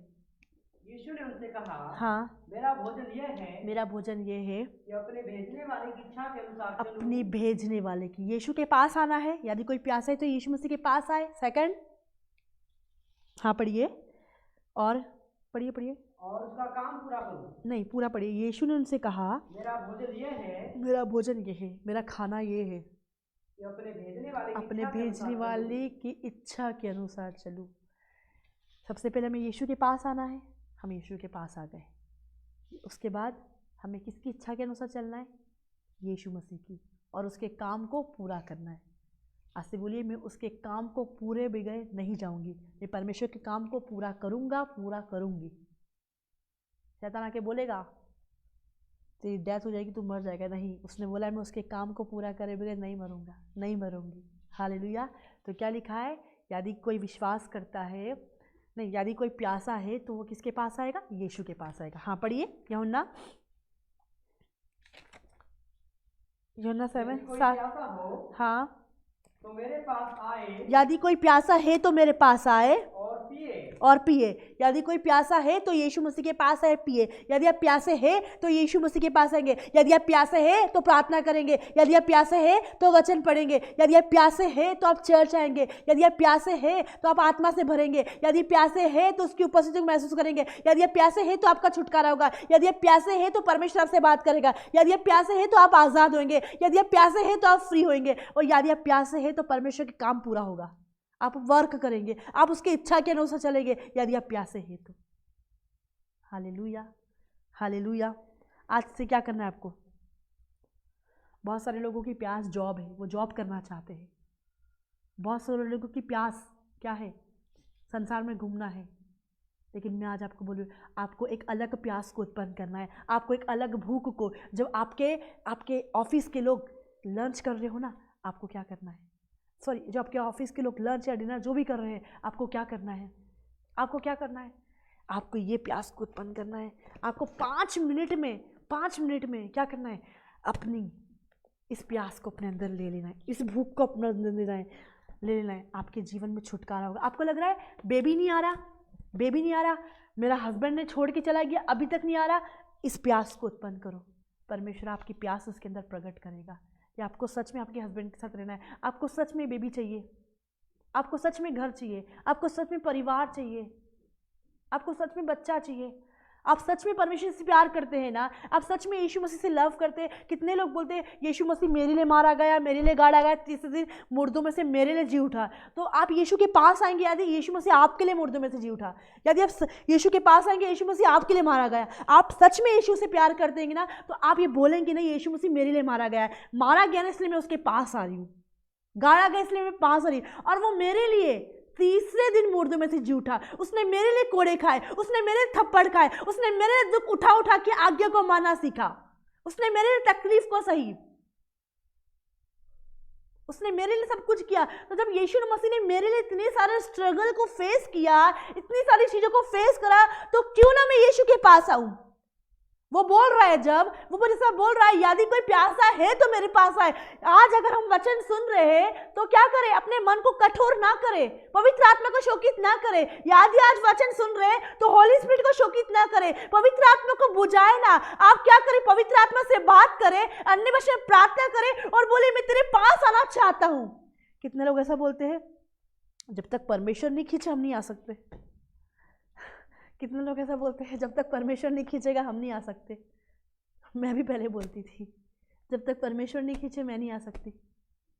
यीशु ने उनसे कहा, हाँ, मेरा भोजन यह है मेरा भोजन ये है कि अपने भेजने वाले की इच्छा के अनुसार चलूं। अपनी भेजने वाले की, यीशु के पास आना है। यदि कोई प्यासा है तो यीशु मसीह के पास आए। सेकंड, हाँ पढ़िए, और पढ़िए पढ़िए, और उसका काम पूरा करूं। नहीं पूरा पढ़िए। यीशु ने उनसे कहा, मेरा भोजन यह है, मेरा भोजन ये है, मेरा खाना ये है। कि अपने भेजने वाले की अपने इच्छा के भेजने अनुसार वाले की इच्छा के अनुसार चलूं। सबसे पहले हमें यीशु के पास आना है, हम यीशु के पास आ गए। उसके बाद हमें किसकी इच्छा के अनुसार चलना है? यीशु मसीह की, और उसके काम को पूरा करना है। आज से बोलिए, मैं उसके काम को पूरे बगैर नहीं जाऊंगी, मैं परमेश्वर के काम को पूरा करूंगा, पूरा करूंगी। शैतान आके बोलेगा तेरी डेथ हो जाएगी, तू मर जाएगा, नहीं, उसने बोला मैं उसके काम को पूरा करे बगैर नहीं मरूंगा, नहीं मरूंगी। हालेलुया। तो क्या लिखा है? यदि कोई विश्वास करता है, नहीं, यदि कोई प्यासा है तो वो किसके पास आएगा? यीशु के पास आएगा। हाँ पढ़िए, यूहन्ना 7 कोई 7। प्यासा हो हाँ, तो मेरे पास आए यदि कोई प्यासा है तो मेरे पास आए और पिए। और पिए। यदि कोई प्यासा है तो यीशु मसीह के पास आए, पिए। यदि आप प्यासे हैं तो यीशु मसीह के पास आएंगे। यदि आप प्यासे हैं तो प्रार्थना करेंगे। यदि आप प्यासे हैं तो वचन पढ़ेंगे। यदि आप प्यासे हैं तो आप चर्च आएंगे। यदि आप प्यासे हैं तो आप आत्मा से भरेंगे। यदि प्यासे हैं तो उसकी उपस्थिति को महसूस करेंगे। यदि आप प्यासे हैं तो आपका छुटकारा होगा। यदि आप प्यासे हैं तो परमेश्वर आपसे बात करेगा। यदि आप प्यासे हैं तो आप आज़ाद होंगे। यदि आप प्यासे हैं तो आप फ्री होंगे। और यदि आप प्यासे हैं तो परमेश्वर का काम पूरा होगा, आप वर्क करेंगे, आप उसकी इच्छा के अनुसार चलेंगे, यदि आप प्यासे हैं तो। Hallelujah, hallelujah. आज से क्या करना है आपको? बहुत सारे लोगों की प्यास जॉब है, वो जॉब करना चाहते हैं। बहुत सारे लोगों की प्यास क्या है? संसार में घूमना है। लेकिन मैं आज आपको बोलूँ, आपको एक अलग प्यास को उत्पन्न करना है, आपको एक अलग भूख को। जब आपके ऑफिस के लोग लंच कर रहे हो ना, आपको क्या करना है? सॉरी, जो आपके ऑफिस के लोग लंच या डिनर जो भी कर रहे हैं, आपको क्या करना है? आपको क्या करना है? आपको ये प्यास को उत्पन्न करना है। आपको 5 मिनट में क्या करना है? अपनी इस प्यास को अपने अंदर ले लेना है, इस भूख को अपने अंदर ले लेना है। आपके जीवन में छुटकारा होगा। आपको लग रहा है बेबी नहीं आ रहा, मेरा हस्बैंड ने छोड़ के चला गया, अभी तक नहीं आ रहा। इस प्यास को उत्पन्न करो, परमेश्वर आपकी प्यास उसके अंदर प्रकट करेगा। या आपको सच में आपके हस्बैंड के साथ रहना है, आपको सच में बेबी चाहिए, आपको सच में घर चाहिए, आपको सच में परिवार चाहिए, आपको सच में बच्चा चाहिए, आप सच में परमेश्वर से प्यार करते हैं ना, आप सच में यीशु मसीह से लव करते हैं। कितने लोग बोलते हैं यीशु मसीह मेरे लिए मारा गया, मेरे लिए गाड़ा गया, तीसरे दिन मुर्दों में से मेरे लिए जी उठा। तो आप यीशु के पास आएंगे यदि यीशु मसीह आपके लिए मुर्दों में से जी उठा। यदि आप यीशु के पास आएंगे, यीशु मसीह आपके लिए मारा गया, आप सच में यीशु से प्यार करते हैं ना, तो आप ये बोलेंगे नहीं यीशु मसीह मेरे लिए मारा गया है, मारा गया ना इसलिए मैं उसके पास आ रही हूँ, गाड़ा गया इसलिए मैं पास आ रही हूँ, और वो मेरे लिए तीसरे दिन मुर्दों में से जी उठा। उसने मेरे लिए कोड़े खाए, उसने मेरे थप्पड़ खाए, उसने मेरे दुख उठा के आज्ञा को मानना सीखा, उसने मेरे लिए तकलीफ को सही, उसने मेरे लिए सब कुछ किया। तो जब यीशु मसीह ने मेरे लिए इतने सारे स्ट्रगल को फेस किया, इतनी सारी चीजों को फेस करा, तो क्यों ना मैं यीशु के पास आऊं? वो बोल रहा है, जब वो जैसा बोल रहा है यदि कोई प्यासा है तो मेरे पास आए। आज अगर हम वचन सुन रहे हैं तो क्या करें? अपने मन को कठोर ना करें, पवित्र आत्मा को शोकित ना करें। यदि आज वचन सुन रहे हैं तो होली स्पिरिट को शोकित ना करें, पवित्र आत्मा को बुझाए ना। आप क्या करें? पवित्र आत्मा से बात करें, अन्य भाषा में प्रार्थना करें और बोले मैं तेरे पास आना चाहता हूं। कितने लोग ऐसा बोलते हैं, जब तक परमेश्वर नहीं खींचे हम नहीं आ सकते। कितने लोग ऐसा बोलते हैं, जब तक परमेश्वर नहीं खींचेगा हम नहीं आ सकते। मैं भी पहले बोलती थी, जब तक परमेश्वर नहीं खींचे मैं नहीं आ सकती।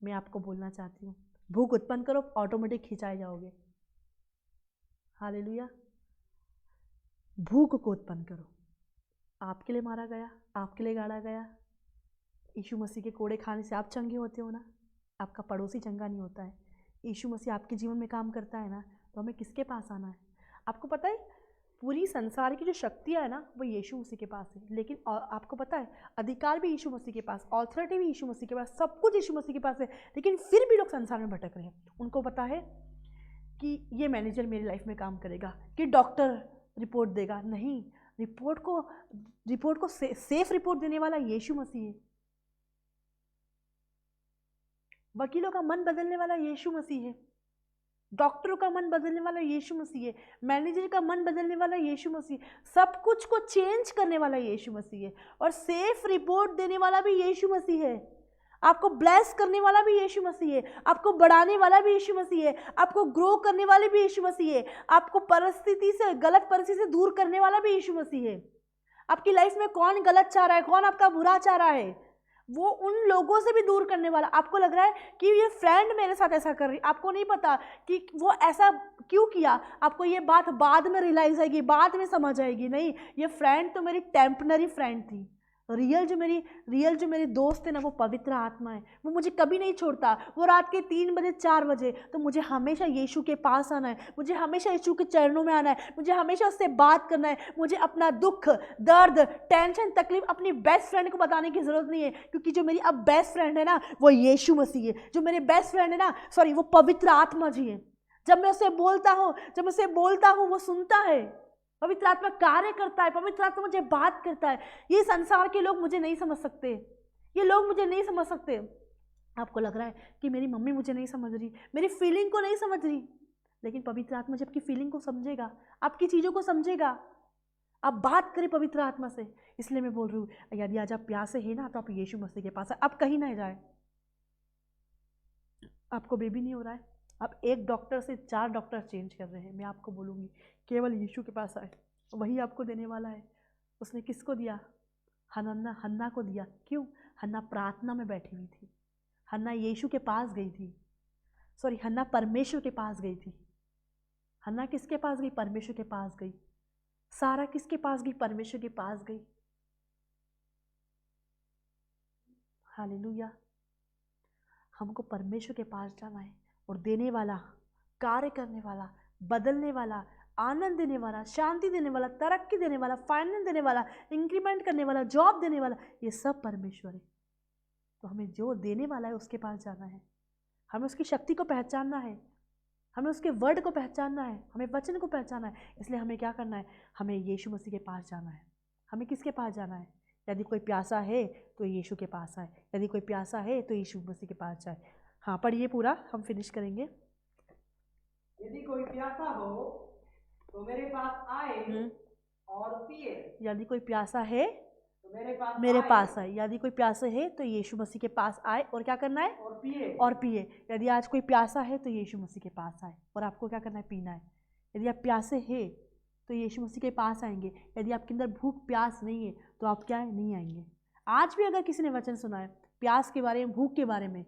मैं आपको बोलना चाहती हूँ, भूख उत्पन्न करो, ऑटोमेटिक खिंचाए जाओगे। हालेलुया। भूख को उत्पन्न करो। आपके लिए मारा गया, आपके लिए गाड़ा गया। यीशु मसीह के कोड़े खाने से आप चंगे होते हो ना, आपका पड़ोसी चंगा नहीं होता है। यीशु मसीह आपके जीवन में काम करता है ना, तो हमें किसके पास आना है? आपको पता है पूरी संसार की जो शक्तियाँ है ना, वो यीशु मसीह के पास है। लेकिन आपको पता है अधिकार भी यीशु मसीह के पास, ऑथोरिटी भी यीशु मसीह के पास, सब कुछ यीशु मसीह के पास है। लेकिन फिर भी लोग संसार में भटक रहे हैं। उनको पता है कि ये मैनेजर मेरी लाइफ में काम करेगा, कि डॉक्टर रिपोर्ट देगा। नहीं, रिपोर्ट को सेफ रिपोर्ट देने वाला यीशु मसीह है। वकीलों का मन बदलने वाला यीशु मसीह है, डॉक्टरों का मन बदलने वाला यीशु मसीह है, मैनेजर का मन बदलने वाला यीशु मसीह, सब कुछ को चेंज करने वाला यीशु मसीह है। और सेफ रिपोर्ट देने वाला भी यीशु मसीह है। आपको ब्लेस करने वाला भी यीशु मसीह है, आपको बढ़ाने वाला भी यीशु मसीह है, आपको ग्रो करने वाले भी यीशु मसीह है, आपको गलत परिस्थिति से दूर करने वाला भी यीशु मसीह है। आपकी लाइफ में कौन गलत चाह रहा है, कौन आपका बुरा चाह रहा है, वो उन लोगों से भी दूर करने वाला। आपको लग रहा है कि ये फ्रेंड मेरे साथ ऐसा कर रही, आपको नहीं पता कि वो ऐसा क्यों किया। आपको ये बात बाद में रियलाइज आएगी, बाद में समझ आएगी, नहीं ये फ्रेंड तो मेरी टेम्पररी फ्रेंड थी। रियल जो मेरी दोस्त है ना, वो पवित्र आत्मा है। वो मुझे कभी नहीं छोड़ता। वो रात के 3 बजे 4 बजे तो मुझे हमेशा यीशु के पास आना है, मुझे हमेशा यीशु के चरणों में आना है, मुझे हमेशा उससे बात करना है। मुझे अपना दुख, दर्द, टेंशन, तकलीफ अपनी बेस्ट फ्रेंड को बताने की जरूरत नहीं है, क्योंकि जो मेरी अब बेस्ट फ्रेंड है ना, वो यीशु मसीह है। जो मेरे बेस्ट फ्रेंड है ना, वो पवित्र आत्मा जी है। जब मैं उससे बोलता हूँ वो सुनता है। पवित्र आत्मा कार्य करता है, पवित्र आत्मा मुझे बात करता है। ये संसार के लोग मुझे नहीं समझ सकते, ये लोग मुझे नहीं समझ सकते। आपको लग रहा है कि मेरी मम्मी मुझे नहीं समझ रही, मेरी फीलिंग को नहीं समझ रही, लेकिन पवित्र आत्मा जब आपकी फीलिंग को समझेगा, आपकी चीज़ों को समझेगा। आप बात करें पवित्र आत्मा से। इसलिए मैं बोल रही हूँ, यदि आज आप प्यासे हैं ना, तो आप यीशु मसीह के पास है। आप कहीं ना जाए। आपको बेबी नहीं हो रहा है, आप एक डॉक्टर से 4 डॉक्टर चेंज कर रहे हैं, मैं आपको बोलूँगी केवल यीशु के पास आए, वही आपको देने वाला है। उसने किसको दिया? हन्ना को दिया। क्यों? हन्ना प्रार्थना में बैठी हुई थी, हन्ना यीशु के पास गई थी, हन्ना परमेश्वर के पास गई थी। हन्ना किसके पास गई? परमेश्वर के पास गई। सारा किसके पास गई? परमेश्वर के पास गई। हालेलुया। हमको परमेश्वर के पास जाना है, और देने वाला, कार्य करने वाला, बदलने वाला, आनंद देने वाला, शांति देने वाला, तरक्की देने वाला, फाइनेंस देने वाला, इंक्रीमेंट करने वाला, जॉब देने वाला, ये सब परमेश्वर है। तो हमें जो देने वाला है उसके पास जाना है। हमें उसकी शक्ति को पहचानना है, हमें उसके वर्ड को पहचानना है, हमें वचन को पहचानना है। इसलिए हमें क्या करना है? हमें यीशु मसीह के पास जाना है। हमें किसके पास जाना है? यदि कोई प्यासा है तो यीशु के पास आए, यदि कोई प्यासा है तो यीशु मसीह के पास जाए। हाँ, पढ़िए पूरा, हम फिनिश करेंगे। यदि कोई प्यासा हो तो मेरे पास आए और पिए। यदि कोई प्यासा है तो मेरे पास आए। यदि कोई प्यासा है तो यीशु मसीह के पास आए, और क्या करना है? और पिए। यदि आज कोई प्यासा है तो यीशु मसीह के पास आए, और आपको क्या करना है? पीना है। यदि आप प्यासे हैं तो यीशु मसीह के पास आएंगे। यदि आपके अंदर भूख प्यास नहीं है तो आप क्या है? नहीं आएंगे। आज भी अगर किसी ने वचन सुना है प्यास के बारे में, भूख के बारे में,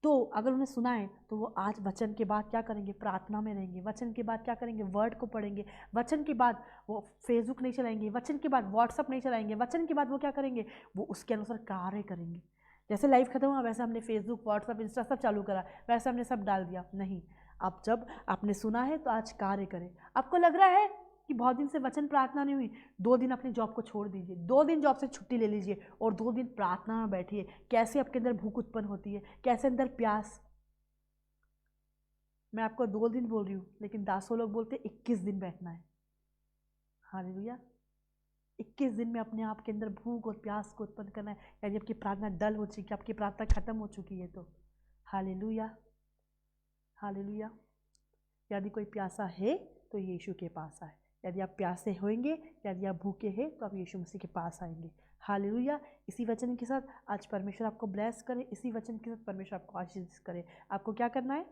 तो अगर उन्हें सुना है तो वो आज वचन के बाद क्या करेंगे? प्रार्थना में रहेंगे। वचन के बाद क्या करेंगे? वर्ड को पढ़ेंगे। वचन के बाद वो फेसबुक नहीं चलाएंगे, वचन के बाद व्हाट्सअप नहीं चलाएंगे, वचन के बाद वो क्या करेंगे? वो उसके अनुसार कार्य करेंगे। जैसे लाइफ खत्म हुआ वैसे हमने फेसबुक, व्हाट्सअप, इंस्टा सब चालू करा, वैसे हमने सब डाल दिया? नहीं। अब जब आपने सुना है तो आज कार्य करें। आपको लग रहा है कि बहुत दिन से वचन प्रार्थना नहीं हुई, 2 दिन अपनी जॉब को छोड़ दीजिए, 2 दिन जॉब से छुट्टी ले लीजिए और 2 दिन प्रार्थना में बैठिए। कैसे आपके अंदर भूख उत्पन्न होती है, कैसे अंदर प्यास। मैं आपको 2 दिन बोल रही हूँ, लेकिन 10 लोग बोलते 21 दिन बैठना है। हालेलुया। 21 दिन में अपने आप के अंदर भूख और प्यास को उत्पन्न करना है। यदि आपकी प्रार्थना डल हो चुकी है, आपकी प्रार्थना खत्म हो चुकी है, तो हालेलुया, हालेलुया। यदि कोई प्यासा है तो यीशु के पास आए। यदि आप प्यासे होंगे, यदि आप भूखे हैं, तो आप यीशु मसीह के पास आएंगे। हालेलुया। इसी वचन के साथ आज परमेश्वर आपको ब्लेस करे, इसी वचन के साथ परमेश्वर आपको आशीष करे। आपको क्या करना है?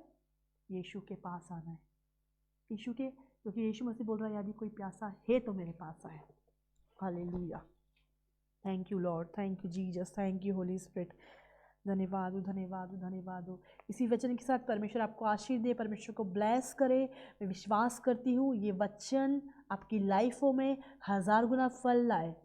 यीशु के पास आना है। यीशु के, क्योंकि यीशु मसीह बोल रहा है यदि कोई प्यासा है तो मेरे पास आए। Hallelujah. Thank you Lord, thank you Jesus, thank you Holi spirit. धन्यवाद हो, धन्यवाद हो, धन्यवाद हो। इसी वचन के साथ परमेश्वर आपको आशीष दे, परमेश्वर को ब्लेस करे। मैं विश्वास करती हूँ ये वचन आपकी लाइफों में 1000 गुना फल लाए।